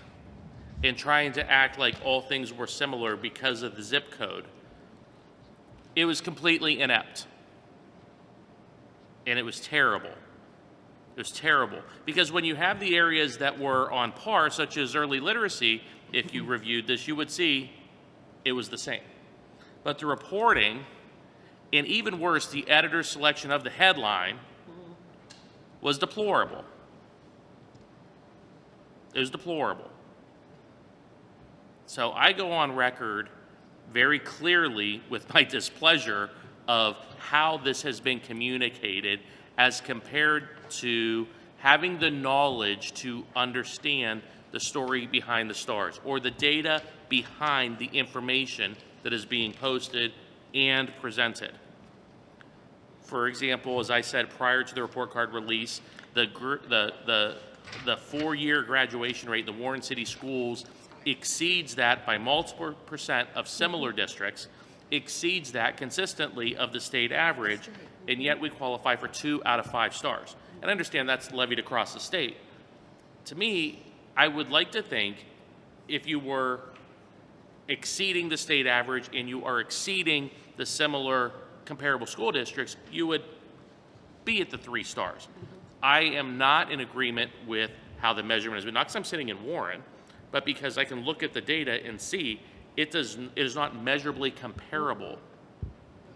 and trying to act like all things were similar because of the zip code, it was completely inept. And it was terrible. It was terrible. Because when you have the areas that were on par, such as early literacy, if you reviewed this, you would see it was the same. But the reporting, and even worse, the editor's selection of the headline was deplorable. It was deplorable. So I go on record very clearly with my displeasure of how this has been communicated as compared to having the knowledge to understand the story behind the stars or the data behind the information that is being posted and presented. For example, as I said prior to the report card release, the 4-year graduation rate in the Warren City schools exceeds that by multiple percent of similar districts, exceeds that consistently of the state average, and yet we qualify for 2 out of 5 stars. And I understand that's levied across the state. To me, I would like to think if you were exceeding the state average and you are exceeding the similar comparable school districts, you would be at the 3 stars. I am not in agreement with how the measurement has been, not because I'm sitting in Warren, but because I can look at the data and see it is not measurably comparable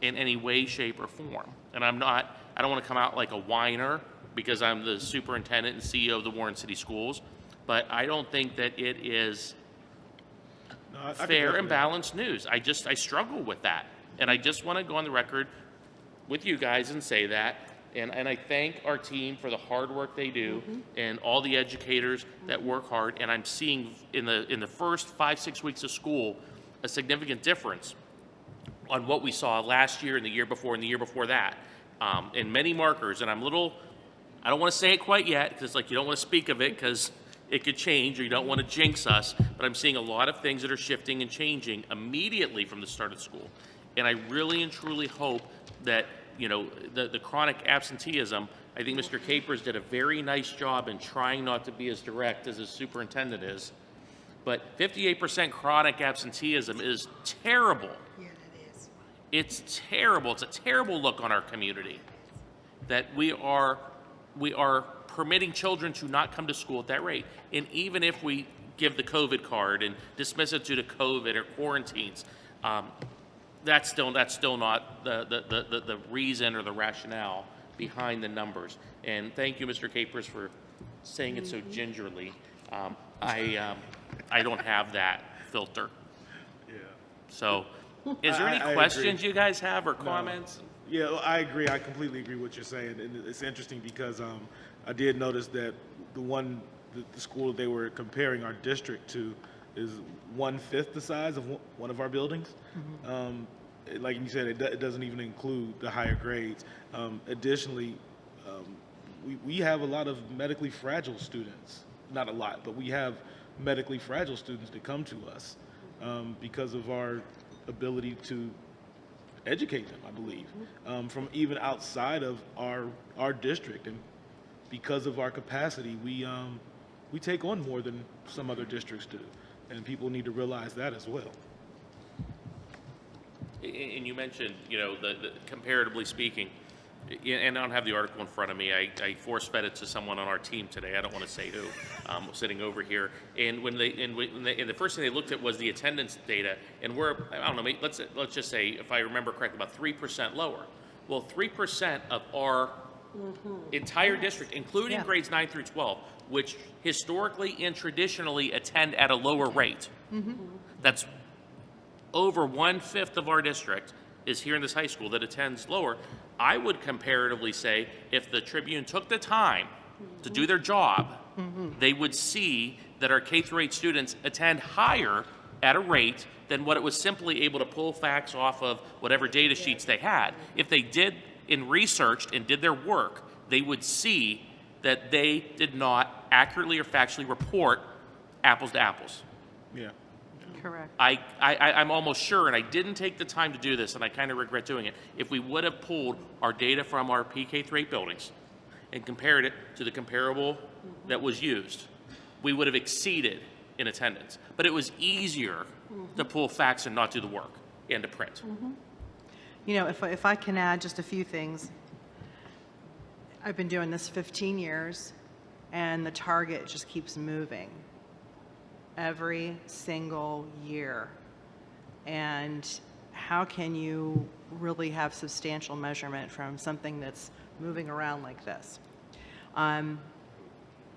in any way, shape, or form. And I don't want to come out like a whiner because I'm the superintendent and CEO of the Warren City Schools, but I don't think that it is fair and balanced news. I struggle with that. And I just want to go on the record with you guys and say that. And I thank our team for the hard work they do and all the educators that work hard. And I'm seeing in the first 5-6 weeks of school a significant difference on what we saw last year and the year before and the year before that. And many markers. And I don't want to say it quite yet because it's like you don't want to speak of it because it could change or you don't want to jinx us. But I'm seeing a lot of things that are shifting and changing immediately from the start of school. And I really and truly hope that the chronic absenteeism, I think Mr. Capers did a very nice job in trying not to be as direct as his superintendent is. But 58% chronic absenteeism is terrible. Yeah, it is. It's terrible. It's a terrible look on our community that we are permitting children to not come to school at that rate. And even if we give the COVID card and dismiss it due to COVID or quarantines, that's still not the reason or the rationale behind the numbers. And thank you, Mr. Capers, for saying it so gingerly. I don't have that filter. Yeah. So, is there any questions you guys have or comments? Yeah, well, I agree. I completely agree with what you're saying. And it's interesting because I did notice that the school they were comparing our district to is 1/5 the size of one of our buildings. Like you said, it doesn't even include the higher grades. Additionally, we have a lot of medically fragile students. Not a lot, but we have medically fragile students that come to us because of our ability to educate them, I believe, from even outside of our district. And because of our capacity, we take on more than some other districts do. And people need to realize that as well. And you mentioned, the comparatively speaking, and I don't have the article in front of me. I force-fed it to someone on our team today. I don't want to say who, sitting over here. And when the first thing they looked at was the attendance data, and I don't know, let's just say, if I remember correctly, about 3% lower. Well, 3% of our entire district, including grades 9 through 12, which historically and traditionally attend at a lower rate. That's over 1/5 of our district is here in this high school that attends lower. I would comparatively say if the Tribune took the time to do their job, they would see that our K-8 students attend higher at a rate than what it was simply able to pull facts off of whatever data sheets they had. If they did and researched and did their work, they would see that they did not accurately or factually report apples to apples. Yeah. Correct. I'm almost sure, and I didn't take the time to do this, and I kind of regret doing it, if we would have pulled our data from our PK-8 buildings and compared it to the comparable that was used, we would have exceeded in attendance. But it was easier to pull facts and not do the work and to print. You know, if I can add just a few things. I've been doing this 15 years, and the target just keeps moving every single year. And how can you really have substantial measurement from something that's moving around like this?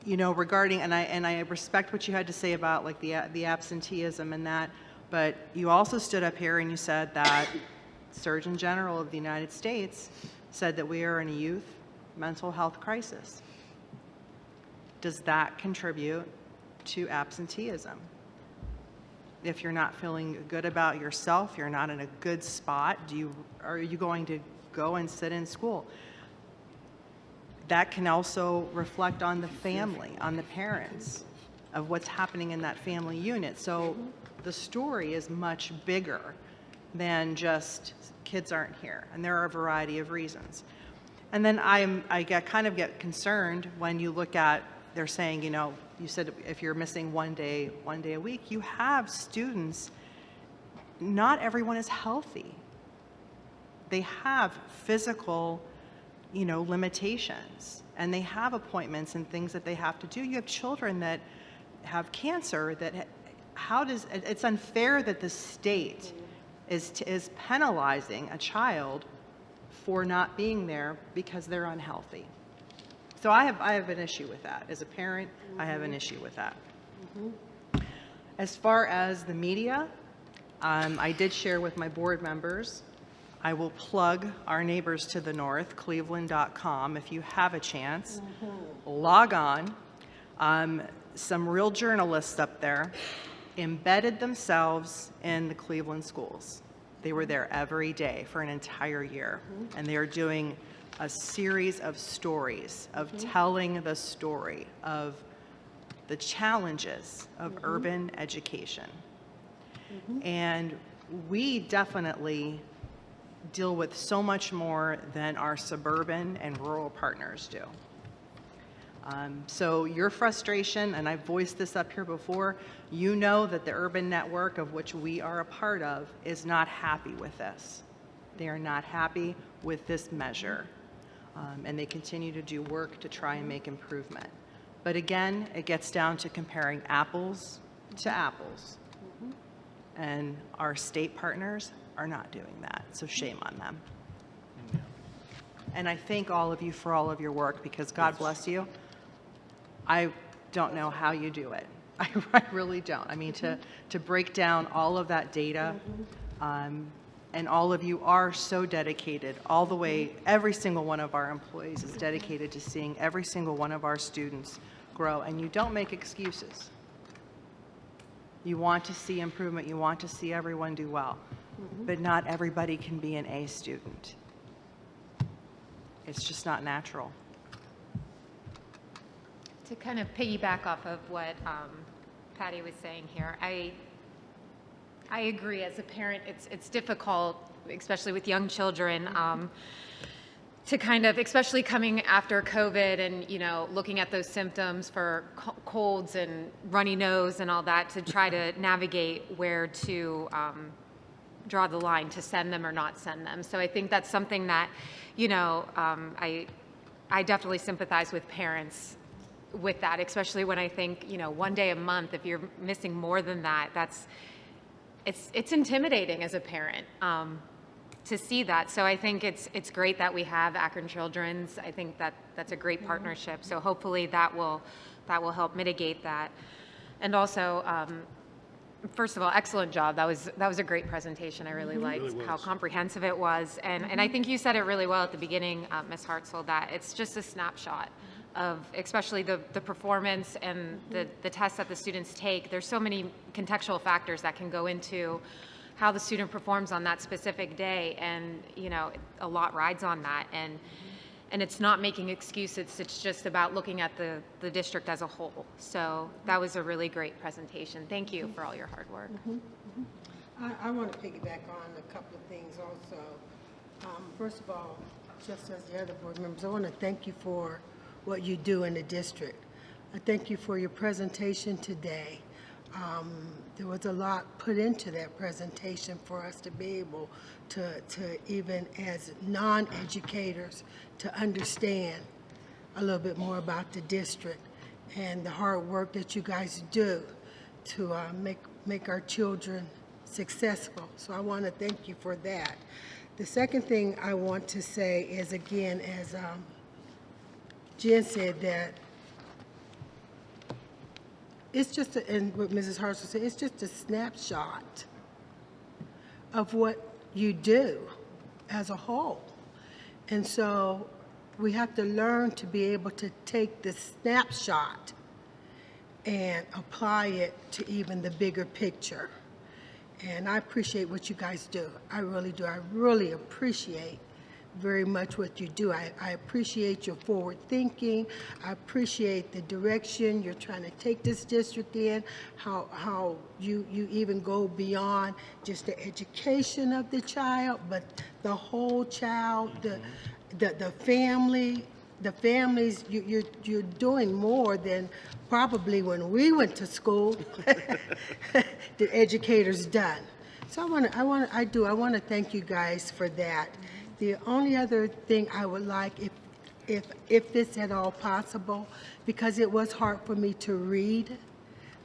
You know, regarding, and I respect what you had to say about like the absenteeism and that, but you also stood up here and you said that Surgeon General of the United States said that we are in a youth mental health crisis. Does that contribute to absenteeism? If you're not feeling good about yourself, you're not in a good spot, are you going to go and sit in school? That can also reflect on the family, on the parents, of what's happening in that family unit. So the story is much bigger than just kids aren't here, and there are a variety of reasons. And then I kind of get concerned when you look at, they're saying, you know, you said if you're missing one day a week, you have students, not everyone is healthy. They have physical, you know, limitations, and they have appointments and things that they have to do. You have children that have cancer that, it's unfair that the state is penalizing a child for not being there because they're unhealthy. So I have an issue with that. As a parent, I have an issue with that. As far as the media, I did share with my board members. I will plug our neighbors to the north, cleveland.com. If you have a chance, log on. Some real journalists up there embedded themselves in the Cleveland schools. They were there every day for an entire year, and they are doing a series of stories of telling the story of the challenges of urban education. And we definitely deal with so much more than our suburban and rural partners do. So your frustration, and I've voiced this up here before, you know that the urban network of which we are a part of is not happy with this. They are not happy with this measure. And they continue to do work to try and make improvement. But again, it gets down to comparing apples to apples. And our state partners are not doing that, so shame on them. And I thank all of you for all of your work, because God bless you. I don't know how you do it. I really don't. I mean, to break down all of that data, and all of you are so dedicated, all the way, every single one of our employees is dedicated to seeing every single one of our students grow, and you don't make excuses. You want to see improvement, you want to see everyone do well, but not everybody can be an A student. It's just not natural. To kind of piggyback off of what Patty was saying here, I agree. As a parent, it's difficult, especially with young children, to kind of, especially coming after COVID and, you know, looking at those symptoms for colds and runny nose and all that, to try to navigate where to draw the line to send them or not send them. So I think that's something that, you know, I definitely sympathize with parents with that, especially when I think, you know, one day a month, if you're missing more than that, it's intimidating as a parent to see that. So I think it's great that we have Akron Children's. I think that's a great partnership. So hopefully that will help mitigate that. And also, first of all, excellent job. That was a great presentation. I really liked how comprehensive it was. And I think you said it really well at the beginning, Ms. Hartzell, that it's just a snapshot especially the performance and the tests that the students take. There's so many contextual factors that can go into how the student performs on that specific day, and a lot rides on that. And it's not making excuses, it's just about looking at the district as a whole. So that was a really great presentation. Thank you for all your hard work. I want to piggyback on a couple of things also. First of all, just as the other board members, I want to thank you for what you do in the district. I thank you for your presentation today. There was a lot put into that presentation for us to be able to even as non-educators, to understand a little bit more about the district and the hard work that you guys do to make our children successful. So I want to thank you for that. The second thing I want to say is, again, as Jen said, that it's just, and what Mrs. Hartzell said, it's just a snapshot of what you do as a whole. And so we have to learn to be able to take the snapshot and apply it to even the bigger picture. And I appreciate what you guys do. I really do. I really appreciate very much what you do. I appreciate your forward thinking. I appreciate the direction you're trying to take this district in, how you even go beyond just the education of the child, but the whole child, the family, the families. You're doing more than probably when we went to school, the educators done. So I want to thank you guys for that. The only other thing I would like, if it's at all possible, because it was hard for me to read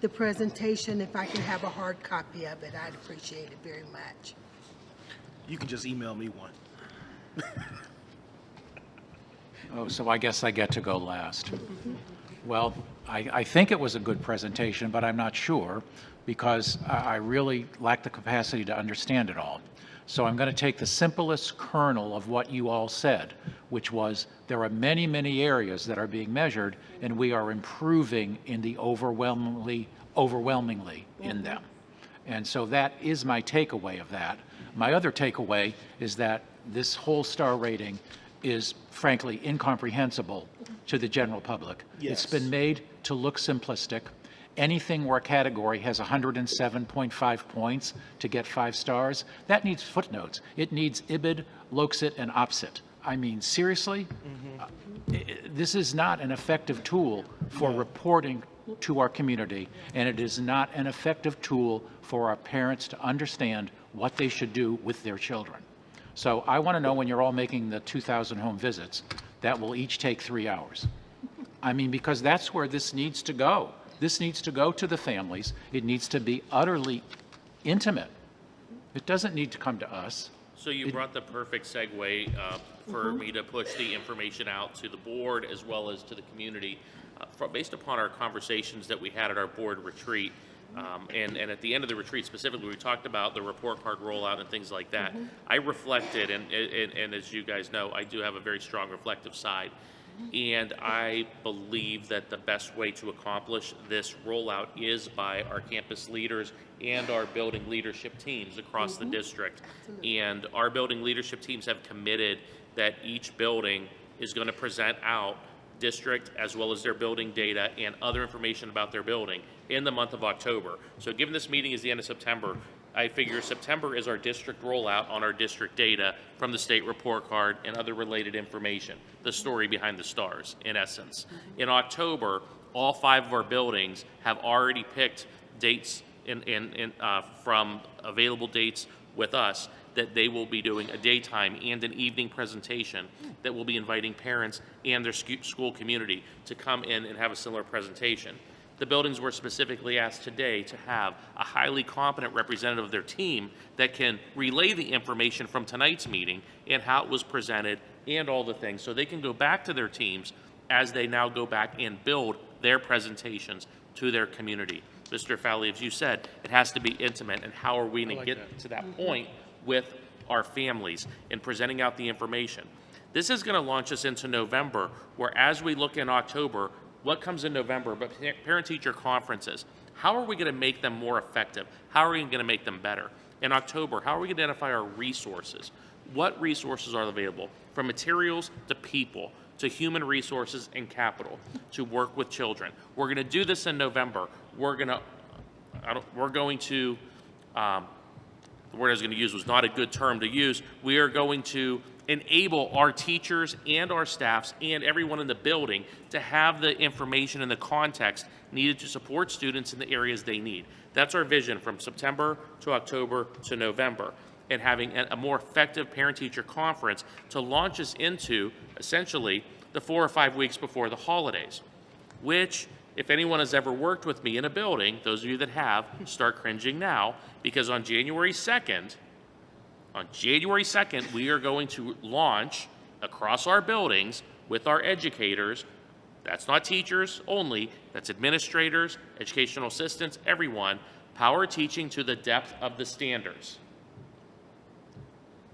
the presentation, if I can have a hard copy of it, I'd appreciate it very much. You can just email me one. Oh, so I guess I get to go last. Well, I think it was a good presentation, but I'm not sure because I really lack the capacity to understand it all. So I'm going to take the simplest kernel of what you all said, which was there are many, many areas that are being measured, and we are improving in the overwhelmingly in them. And so that is my takeaway of that. My other takeaway is that this whole star rating is frankly incomprehensible to the general public. Yes. It's been made to look simplistic. Anything where a category has 107.5 points to get 5 stars, that needs footnotes. It needs IBID, LOCSIT, and OPSIT. I mean, seriously? This is not an effective tool for reporting to our community, and it is not an effective tool for our parents to understand what they should do with their children. So I want to know when you're all making the 2,000 home visits, that will each take 3 hours. I mean, because that's where this needs to go. This needs to go to the families. It needs to be utterly intimate. It doesn't need to come to us. So you brought the perfect segue for me to push the information out to the board as well as to the community. Based upon our conversations that we had at our board retreat, and at the end of the retreat specifically, we talked about the report card rollout and things like that. I reflected, and as you guys know, I do have a very strong reflective side. And I believe that the best way to accomplish this rollout is by our campus leaders and our building leadership teams across the district. And our building leadership teams have committed that each building is going to present out district as well as their building data and other information about their building in the month of October. So given this meeting is the end of September, I figure September is our district rollout on our district data from the state report card and other related information, the story behind the stars, in essence. In October, all 5 of our buildings have already picked dates from available dates with us that they will be doing a daytime and an evening presentation that will be inviting parents and their school community to come in and have a similar presentation. The buildings were specifically asked today to have a highly competent representative of their team that can relay the information from tonight's meeting and how it was presented and all the things, so they can go back to their teams as they now go back and build their presentations to their community. Mr. Fowley, as you said, it has to be intimate, and how are we going to get to that point with our families in presenting out the information? This is going to launch us into November, where as we look in October, what comes in November, but parent-teacher conferences, how are we going to make them more effective? How are we going to make them better? In October, how are we going to identify our resources? What resources are available? From materials to people, to human resources and capital, to work with children. We're going to do this in November. We're going to, the word I was going to use was not a good term to use. We are going to enable our teachers and our staffs and everyone in the building to have the information and the context needed to support students in the areas they need. That's our vision from September to October to November, and having a more effective parent-teacher conference to launch us into essentially the 4 or 5 weeks before the holidays, which, if anyone has ever worked with me in a building, those of you that have, start cringing now, because on January 2nd, we are going to launch across our buildings with our educators. That's not teachers only, that's administrators, educational assistants, everyone, power teaching to the depth of the standards.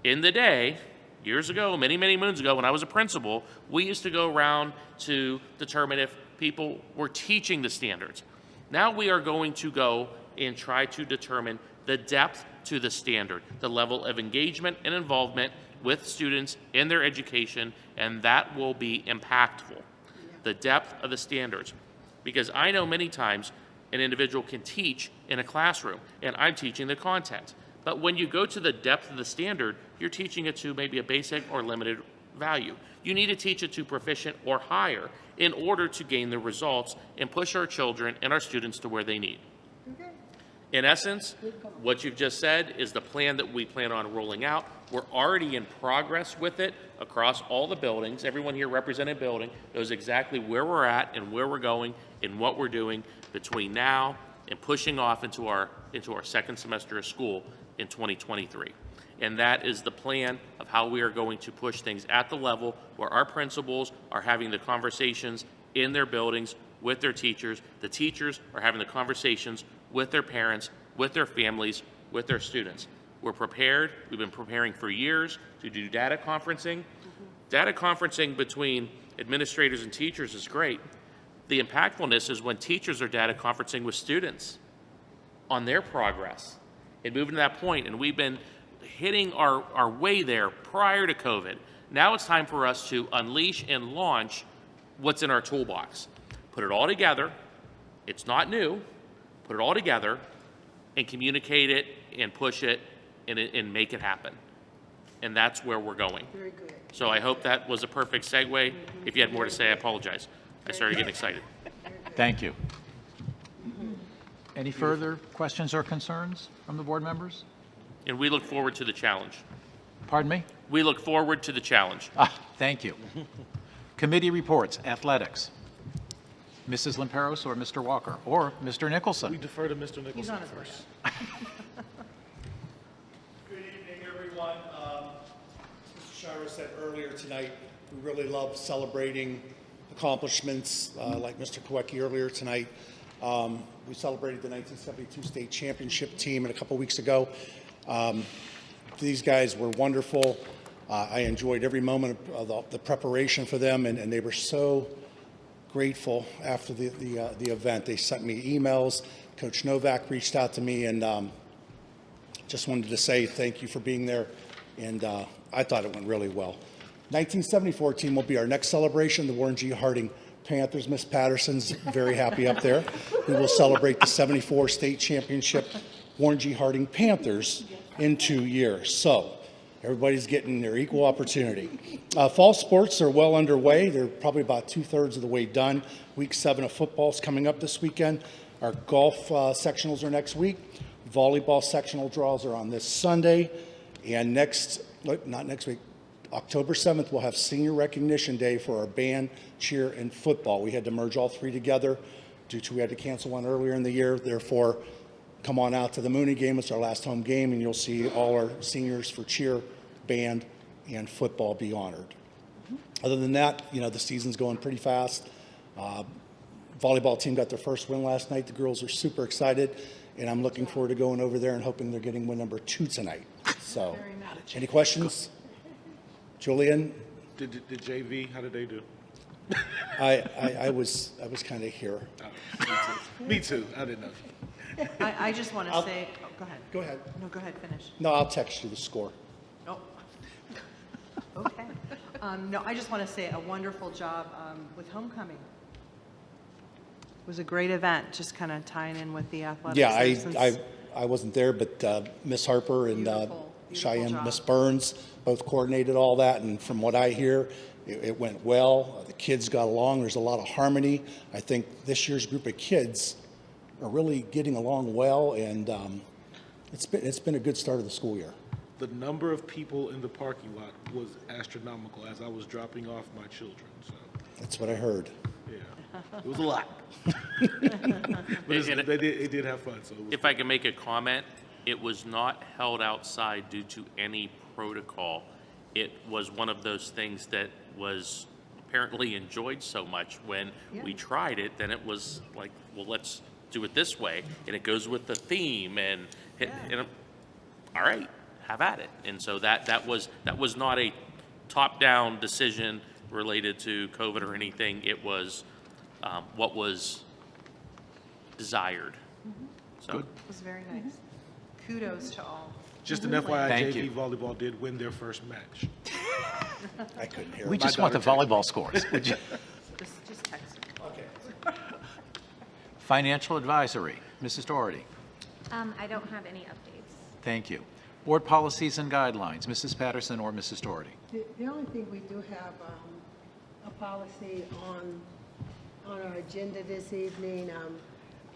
In the day, years ago, many, many moons ago, when I was a principal, we used to go around to determine if people were teaching the standards. Now we are going to go and try to determine the depth to the standard, the level of engagement and involvement with students in their education, and that will be impactful. The depth of the standards. Because I know many times an individual can teach in a classroom, and I'm teaching the content. But when you go to the depth of the standard, you're teaching it to maybe a basic or limited value. You need to teach it to proficient or higher in order to gain the results and push our children and our students to where they need. In essence, what you've just said is the plan that we plan on rolling out. We're already in progress with it across all the buildings. Everyone here represented building knows exactly where we're at and where we're going and what we're doing between now and pushing off into our second semester of school in 2023. And that is the plan of how we are going to push things at the level where our principals are having the conversations in their buildings with their teachers. The teachers are having the conversations with their parents, with their families, with their students. We're prepared. We've been preparing for years to do data conferencing. Data conferencing between administrators and teachers is great. The impactfulness is when teachers are data conferencing with students on their progress and moving to that point. And we've been hitting our way there prior to COVID. Now it's time for us to unleash and launch what's in our toolbox. Put it all together. It's not new. Put it all together and communicate it and push it and make it happen. And that's where we're going. Very good. So I hope that was a perfect segue. If you had more to say, I apologize. I started getting excited. Thank you. Any further questions or concerns from the board members? And we look forward to the challenge. Pardon me? We look forward to the challenge. Thank you. Committee reports, athletics. Mrs. Limperos or Mr. Walker or Mr. Nicholson. We defer to Mr. Nicholson He's on his first. Good evening, everyone. Mr. Shira said earlier tonight, we really love celebrating accomplishments like Mr. Kowecki earlier tonight. We celebrated the 1972 state championship team a couple weeks ago. These guys were wonderful. I enjoyed every moment of the preparation for them, and they were so grateful after the event. They sent me emails. Coach Novak reached out to me and just wanted to say thank you for being there, and I thought it went really well. 1974 team will be our next celebration, the Warren G. Harding Panthers. Miss Patterson's very happy up there. We will celebrate the 74 state championship Warren G. Harding Panthers in 2 years. So everybody's getting their equal opportunity. Fall sports are well underway. They're probably about 2/3 of the way done. Week 7 of football is coming up this weekend. Our golf sectionals are next week. Volleyball sectional draws are on this Sunday. And not next week, October 7th, we'll have Senior Recognition Day for our band, cheer, and football. We had to merge all three together due to we had to cancel one earlier in the year. Therefore, come on out to the Mooney game. It's our last home game, and you'll see all our seniors for cheer, band, and football be honored. Other than that, the season's going pretty fast. Volleyball team got their first win last night. The girls are super excited, and I'm looking forward to going over there and hoping they're getting win number 2 tonight. So, any questions? Julian? Did JV, how did they do? I was kind of here. Me too, I didn't know. I just want to say, oh, go ahead. Go ahead. No, go ahead, finish. No, I'll text you the score. Oh, okay. No, I just want to say a wonderful job with homecoming. It was a great event, just kind of tying in with the athletics. Yeah, I wasn't there, but Miss Harper and Beautiful Cheyenne, job. Miss Burns both coordinated all that, and from what I hear, it went well. The kids got along. There's a lot of harmony. I think this year's group of kids are really getting along well, and it's been a good start of the school year. The number of people in the parking lot was astronomical as I was dropping off my children, so, That's what I heard. yeah. It was a lot. But they did have fun, so. It was If I can make a comment, it was not held outside due to any protocol. It was one of those things that was apparently enjoyed so much when we tried it, then it was like, well, let's do it this way, and it goes with the theme, and all right, have at it. And so that was not a top-down decision related to COVID or anything. It was what was desired. So It was very nice. Kudos to all. Just an FYI, Thank JV you. volleyball did win their first match. I couldn't hear. We just want the volleyball scores. Would you? Just text me. Okay. Financial advisory, Mrs. Doherty. I don't have any updates. Thank you. Board policies and guidelines, Mrs. Patterson or Mrs. Doherty. The only thing we do have a policy on our agenda this evening.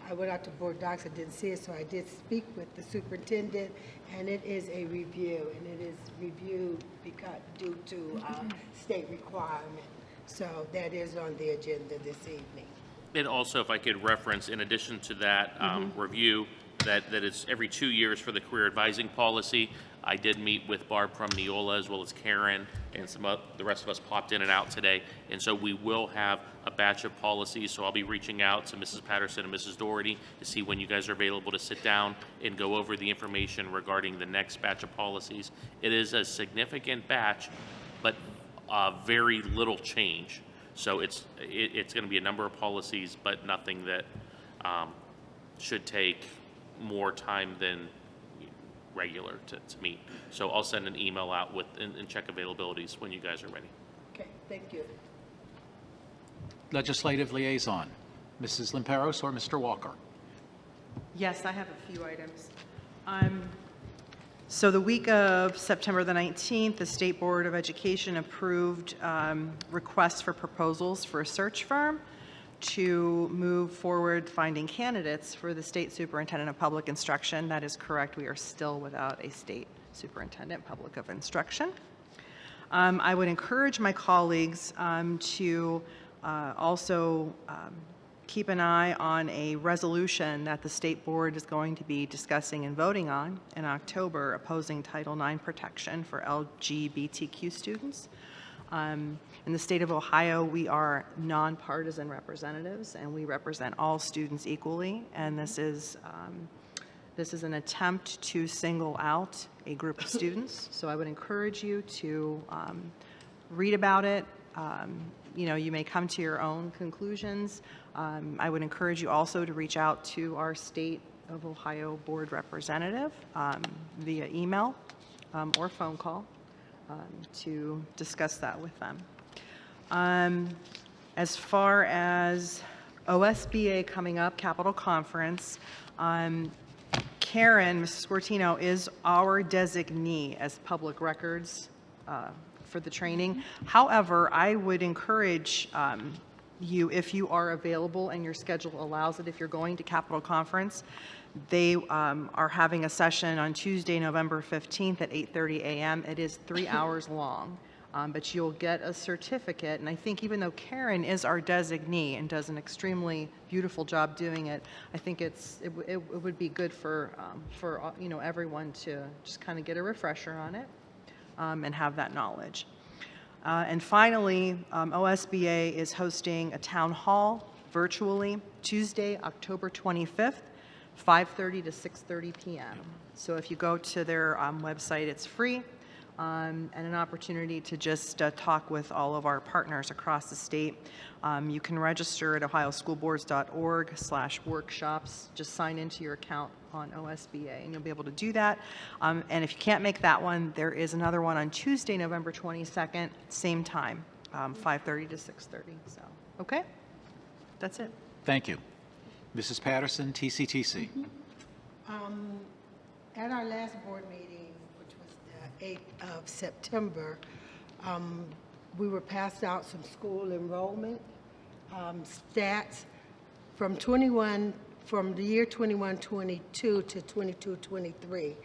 I went out to board docs, I didn't see it, so I did speak with the superintendent, and it is a review, and it is reviewed because due to state requirement. So that is on the agenda this evening. And also, if I could reference, in addition to that review, that it's every 2 years for the career advising policy. I did meet with Barb from Neola as well as Karen, and the rest of us popped in and out today. And so we will have a batch of policies. So I'll be reaching out to Mrs. Patterson and Mrs. Doherty to see when you guys are available to sit down and go over the information regarding the next batch of policies. It is a significant batch, but very little change. So it's going to be a number of policies, but nothing that should take more time than regular to meet. So I'll send an email out with and check availabilities when you guys are ready. Okay, thank you. Legislative liaison, Mrs. Limperos or Mr. Walker. Yes, I have a few items. So the week of September the 19th, the State Board of Education approved requests for proposals for a search firm to move forward finding candidates for the State Superintendent of Public Instruction. That is correct. We are still without a State Superintendent Public of Instruction. I would encourage my colleagues to also keep an eye on a resolution that the State Board is going to be discussing and voting on in October, opposing Title IX protection for LGBTQ students. In the state of Ohio, we are nonpartisan representatives, and we represent all students equally. And this is an attempt to single out a group of students. So I would encourage you to read about it. You may come to your own conclusions. I would encourage you also to reach out to our State of Ohio Board representative via email or phone call to discuss that with them. As far as OSBA coming up, Capitol Conference, Karen, Mrs. Squartino, is our designee as public records for the training. However, I would encourage you, if you are available and your schedule allows it, if you're going to Capitol Conference, they are having a session on Tuesday, November 15th at 8:30 a.m. It is 3 hours long, but you'll get a certificate. And I think even though Karen is our designee and does an extremely beautiful job doing it, I think it would be good for everyone to just kind of get a refresher on it and have that knowledge. And finally, OSBA is hosting a town hall virtually Tuesday, October 25th, 5:30 to 6:30 p.m. So if you go to their website, it's free. and an opportunity to just talk with all of our partners across the state. You can register at ohioschoolboards.org/workshops. Just sign into your account on OSBA, and you'll be able to do that. And if you can't make that one, there is another one on Tuesday, November 22nd, same time, 5:30 to 6:30. So, okay, that's it. Thank you. Mrs. Patterson, TCTC. At our last board meeting, which was the 8th of September, we were passed out some school enrollment stats from the year 21-22 to 22-23.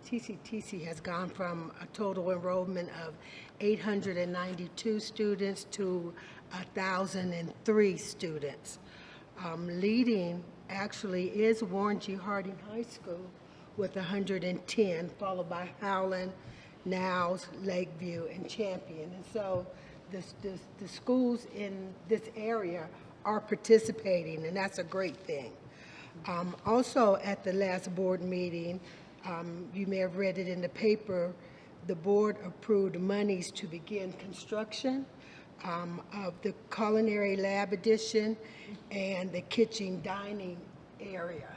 TCTC has gone from a total enrollment of 892 students to 1,003 students. Leading actually is Warren G. Harding High School with 110, followed by Howland, Niles, Lakeview, and Champion. And so the schools in this area are participating, and that's a great thing. Also, at the last board meeting, you may have read it in the paper, the board approved monies to begin construction of the culinary lab addition and the kitchen dining area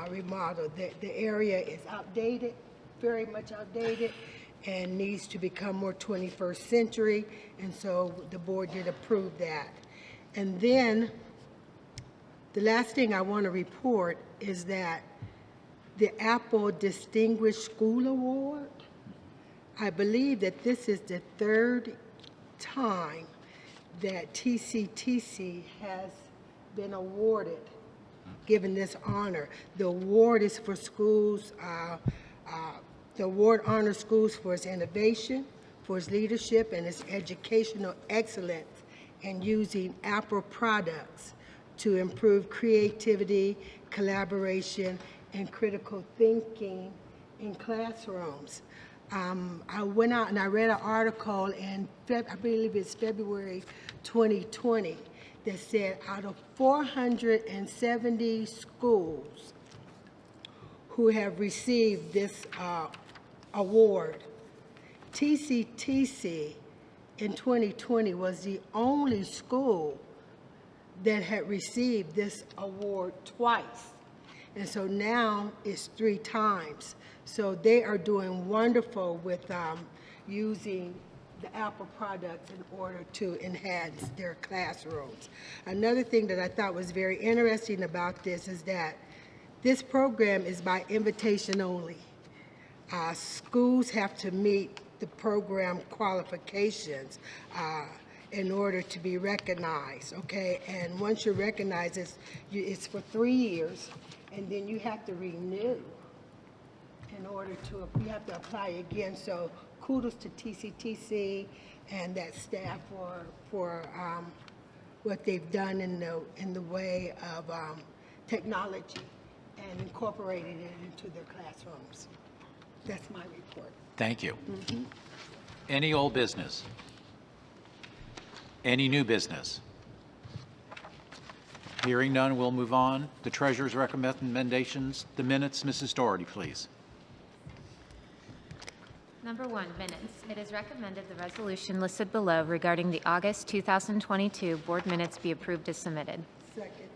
remodel. The area is outdated, very much outdated, and needs to become more 21st century, and so the board did approve that. And then the last thing I want to report is that the Apple Distinguished School Award, I believe that this is the third time that TCTC has been awarded, given this honor. The award is for schools, the award honors schools for its innovation, for its leadership, and its educational excellence in using Apple products to improve creativity, collaboration, and critical thinking in classrooms. I went out and I read an article in, I believe it's February 2020, that said out of 470 schools who have received this award, TCTC in 2020 was the only school that had received this award twice. And so now it's 3 times. So they are doing wonderful with using the Apple products in order to enhance their classrooms. Another thing that I thought was very interesting about this is that this program is by invitation only. Schools have to meet the program qualifications in order to be recognized, okay? And once you're recognized, it's for 3 years, and then you have to renew in order to, you have to apply again. So kudos to TCTC and that staff for what they've done in the way of technology and incorporating it into their classrooms. That's my report. Thank you. Any old business? Any new business? Hearing none, we'll move on. The treasurer's recommendations, the minutes. Mrs. Doherty, please. Number 1, minutes. It is recommended the resolution listed below regarding the August 2022 board minutes be approved as submitted. Second.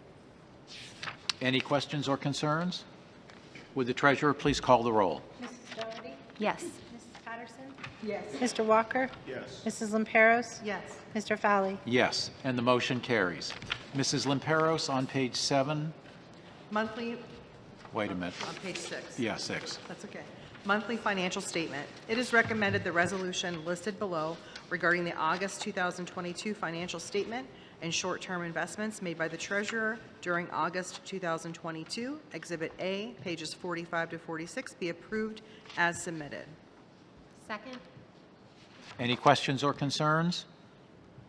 Any questions or concerns? Would the treasurer please call the roll? Mrs. Doherty? Yes. Mrs. Patterson? Yes. Mr. Walker? Yes. Mrs. Lamperos? Yes. Mr. Fowley? Yes, and the motion carries. Mrs. Lamperos on page 7. Monthly, Wait a minute. on page 6. Yeah, 6. That's okay. Monthly financial statement. It is recommended the resolution listed below regarding the August 2022 financial statement and short-term investments made by the treasurer during August 2022, Exhibit A, pages 45 to 46, be approved as submitted. Second? Any questions or concerns?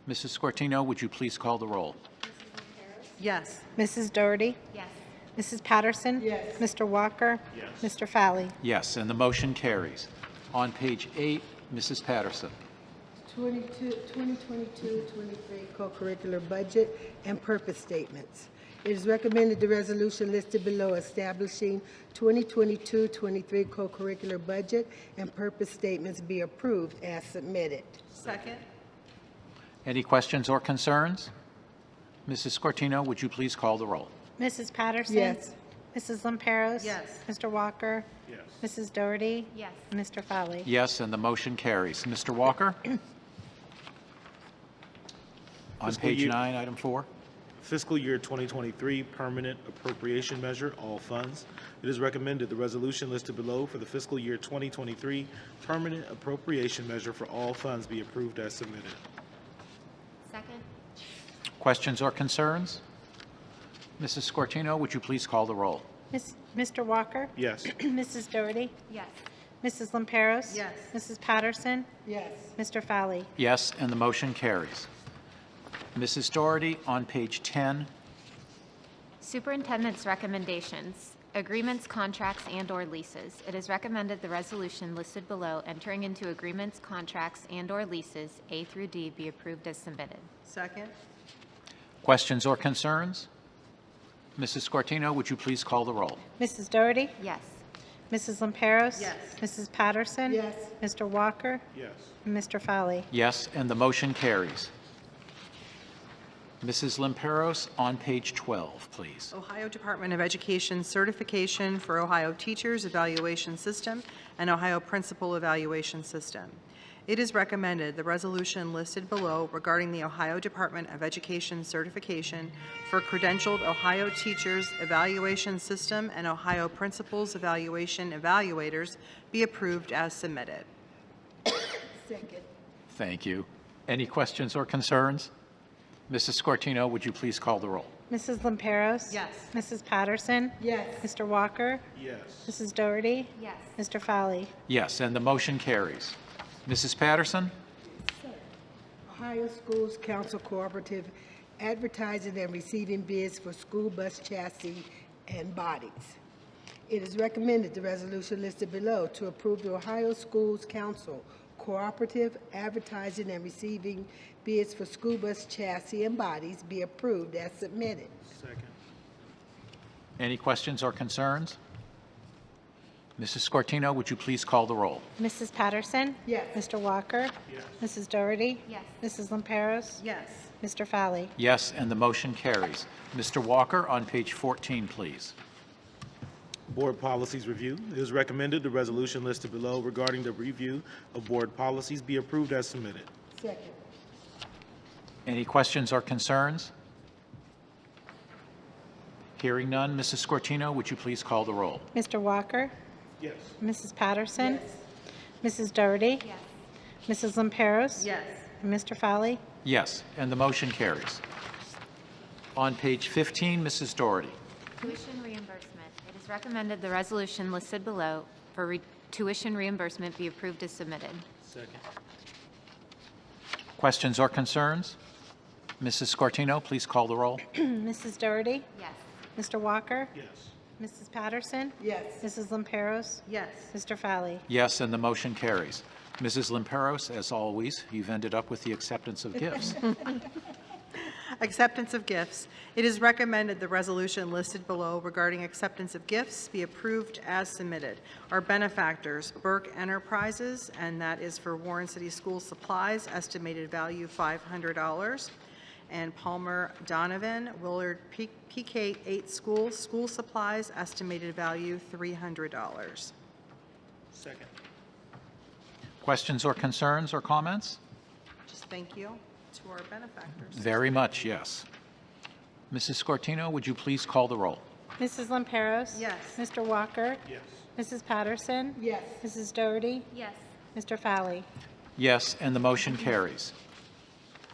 Mrs. Scortino, would you please call the roll? Yes. Mrs. Doherty? Yes. Mrs. Patterson? Yes. Mr. Walker? Yes. Mr. Fowley? Yes, and the motion carries. On page 8, Mrs. Patterson. 2022-23 co-curricular budget and purpose statements. It is recommended the resolution listed below establishing 2022-23 co-curricular budget and purpose statements be approved as submitted. Second. Any questions or concerns? Mrs. Scortino, would you please call the roll? Mrs. Patterson? Yes. Mrs. Lamperos? Yes. Mr. Walker? Yes. Mrs. Doherty? Yes. Mr. Fowley? Yes, and the motion carries. Mr. Walker? On Fiscal page year- 9, item 4. Fiscal year 2023 Permanent Appropriation Measure, all funds. It is recommended the resolution listed below for the fiscal year 2023 Permanent Appropriation Measure for all funds be approved as submitted. Second. Questions or concerns? Mrs. Scortino, would you please call the roll? Mr. Walker? Yes. Mrs. Doherty? Yes. Mrs. Lamperos? Yes. Mrs. Patterson? Yes. Mr. Fowley? Yes, and the motion carries. Mrs. Doherty, on page 10. Superintendent's recommendations, agreements, contracts, and/or leases. It is recommended the resolution listed below entering into agreements, contracts, and/or leases, A through D, be approved as submitted. Second. Questions or concerns? Mrs. Scortino, would you please call the roll? Mrs. Doherty? Yes. Mrs. Lamperos? Yes. Mrs. Patterson? Yes. Mr. Walker? Yes. And Mr. Fowley? Yes, and the motion carries. Mrs. Limperos, on page 12, please. Ohio Department of Education certification for Ohio Teachers Evaluation System and Ohio Principal Evaluation System. It is recommended the resolution listed below regarding the Ohio Department of Education certification for credentialed Ohio Teachers Evaluation System and Ohio Principals Evaluation Evaluators be approved as submitted. Second. Thank you. Any questions or concerns? Mrs. Scortino, would you please call the roll? Mrs. Lamperos? Yes. Mrs. Patterson? Yes. Mr. Walker? Yes. Mrs. Doherty? Yes. Mr. Fowley? Yes, and the motion carries. Mrs. Patterson? Ohio Schools Council Cooperative advertising and receiving bids for school bus chassis and bodies. It is recommended the resolution listed below to approve the Ohio Schools Council Cooperative advertising and receiving bids for school bus chassis and bodies be approved as submitted. Second. Any questions or concerns? Mrs. Scortino, would you please call the roll? Mrs. Patterson? Yes. Mr. Walker? Yes. Mrs. Doherty? Yes. Mrs. Lamperos? Yes. Mr. Fowley? Yes, and the motion carries. Mr. Walker, on page 14, please. Board Policies Review. It is recommended the resolution listed below regarding the review of board policies be approved as submitted. Second. Any questions or concerns? Hearing none, Mrs. Scortino, would you please call the roll? Mr. Walker? Yes. Mrs. Patterson? Mrs. Doherty? Yes. Mrs. Lamperos? Yes. And Mr. Fowley? Yes, and the motion carries. On page 15, Mrs. Doherty. Tuition reimbursement. It is recommended the resolution listed below for tuition reimbursement be approved as submitted. Second. Questions or concerns? Mrs. Scortino, please call the roll. Mrs. Doherty? Yes. Mr. Walker? Yes. Mrs. Patterson? Yes. Mrs. Lamperos? Yes. Mr. Fowley? Yes, and the motion carries. Mrs. Limperos, as always, you've ended up with the acceptance of gifts. Acceptance of gifts. It is recommended the resolution listed below regarding acceptance of gifts be approved as submitted. Our benefactors, Burke Enterprises, and that is for Warren City School Supplies, estimated value $500. And Palmer Donovan, Willard PK 8 School Supplies, estimated value $300. Second. Questions or concerns or comments? Just thank you to our benefactors. Very much, yes. Mrs. Scortino, would you please call the roll? Mrs. Lamperos? Yes. Mr. Walker? Yes. Mrs. Patterson? Yes. Mrs. Doherty? Yes. Mr. Fowley? Yes, and the motion carries.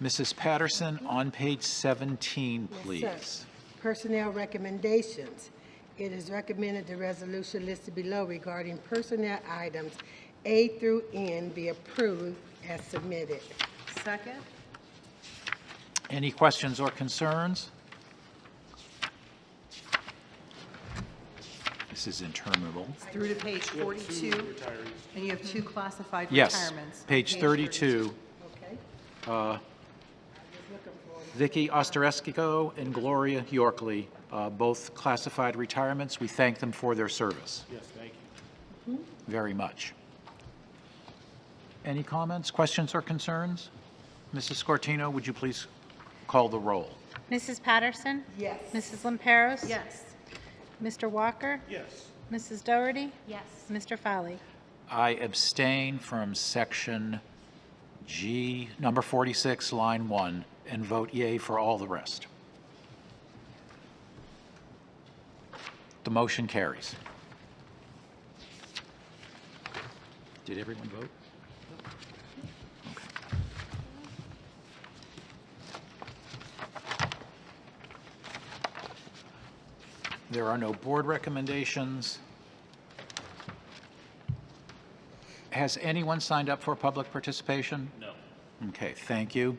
Mrs. Patterson, on page 17, Yes, please. sir. Personnel recommendations. It is recommended the resolution listed below regarding personnel items A through N be approved as submitted. Second. Any questions or concerns? This is interminable. Through to page 42, and you have two classified Yes, retirements. page 32. Okay? uh, Just looking for them Vicky Ostareskico and Gloria Yorkley, both classified retirements. We thank them for their service Yes, thank you. very much. Any comments, questions, or concerns? Mrs. Scortino, would you please call the roll? Mrs. Patterson? Yes. Mrs. Lamperos? Yes. Mr. Walker? Yes. Mrs. Doherty? Yes. Mr. Fowley? I abstain from section G, number 46, line 1, and vote yea for all the rest. The motion carries. Did everyone vote? Okay. There are no board recommendations. Has anyone signed up for public participation? No. Okay, thank you.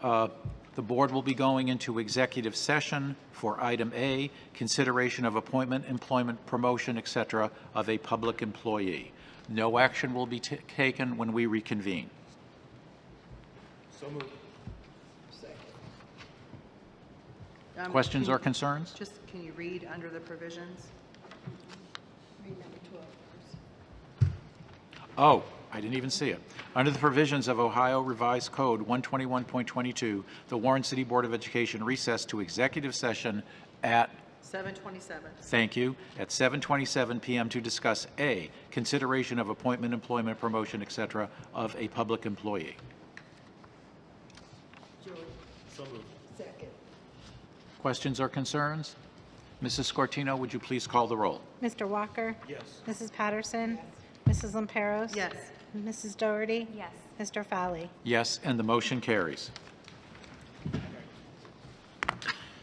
The board will be going into executive session for item A, consideration of appointment, employment, promotion, et cetera, of a public employee. No action will be taken when we reconvene. So moved. Questions Can or concerns? Just, can you read under the provisions? Oh, I didn't even see it. Under the provisions of Ohio Revised Code 121.22, the Warren City Board of Education recessed to executive session at 7:27. Thank you. At 7:27 PM to discuss A, consideration of appointment, employment, promotion, et cetera, of a public employee. So moved. Second. Questions or concerns? Mrs. Scortino, would you please call the roll? Mr. Walker? Yes. Mrs. Patterson? Mrs. Lamperos? Yes. Mrs. Doherty? Yes. Mr. Fowley? Yes, and the motion carries.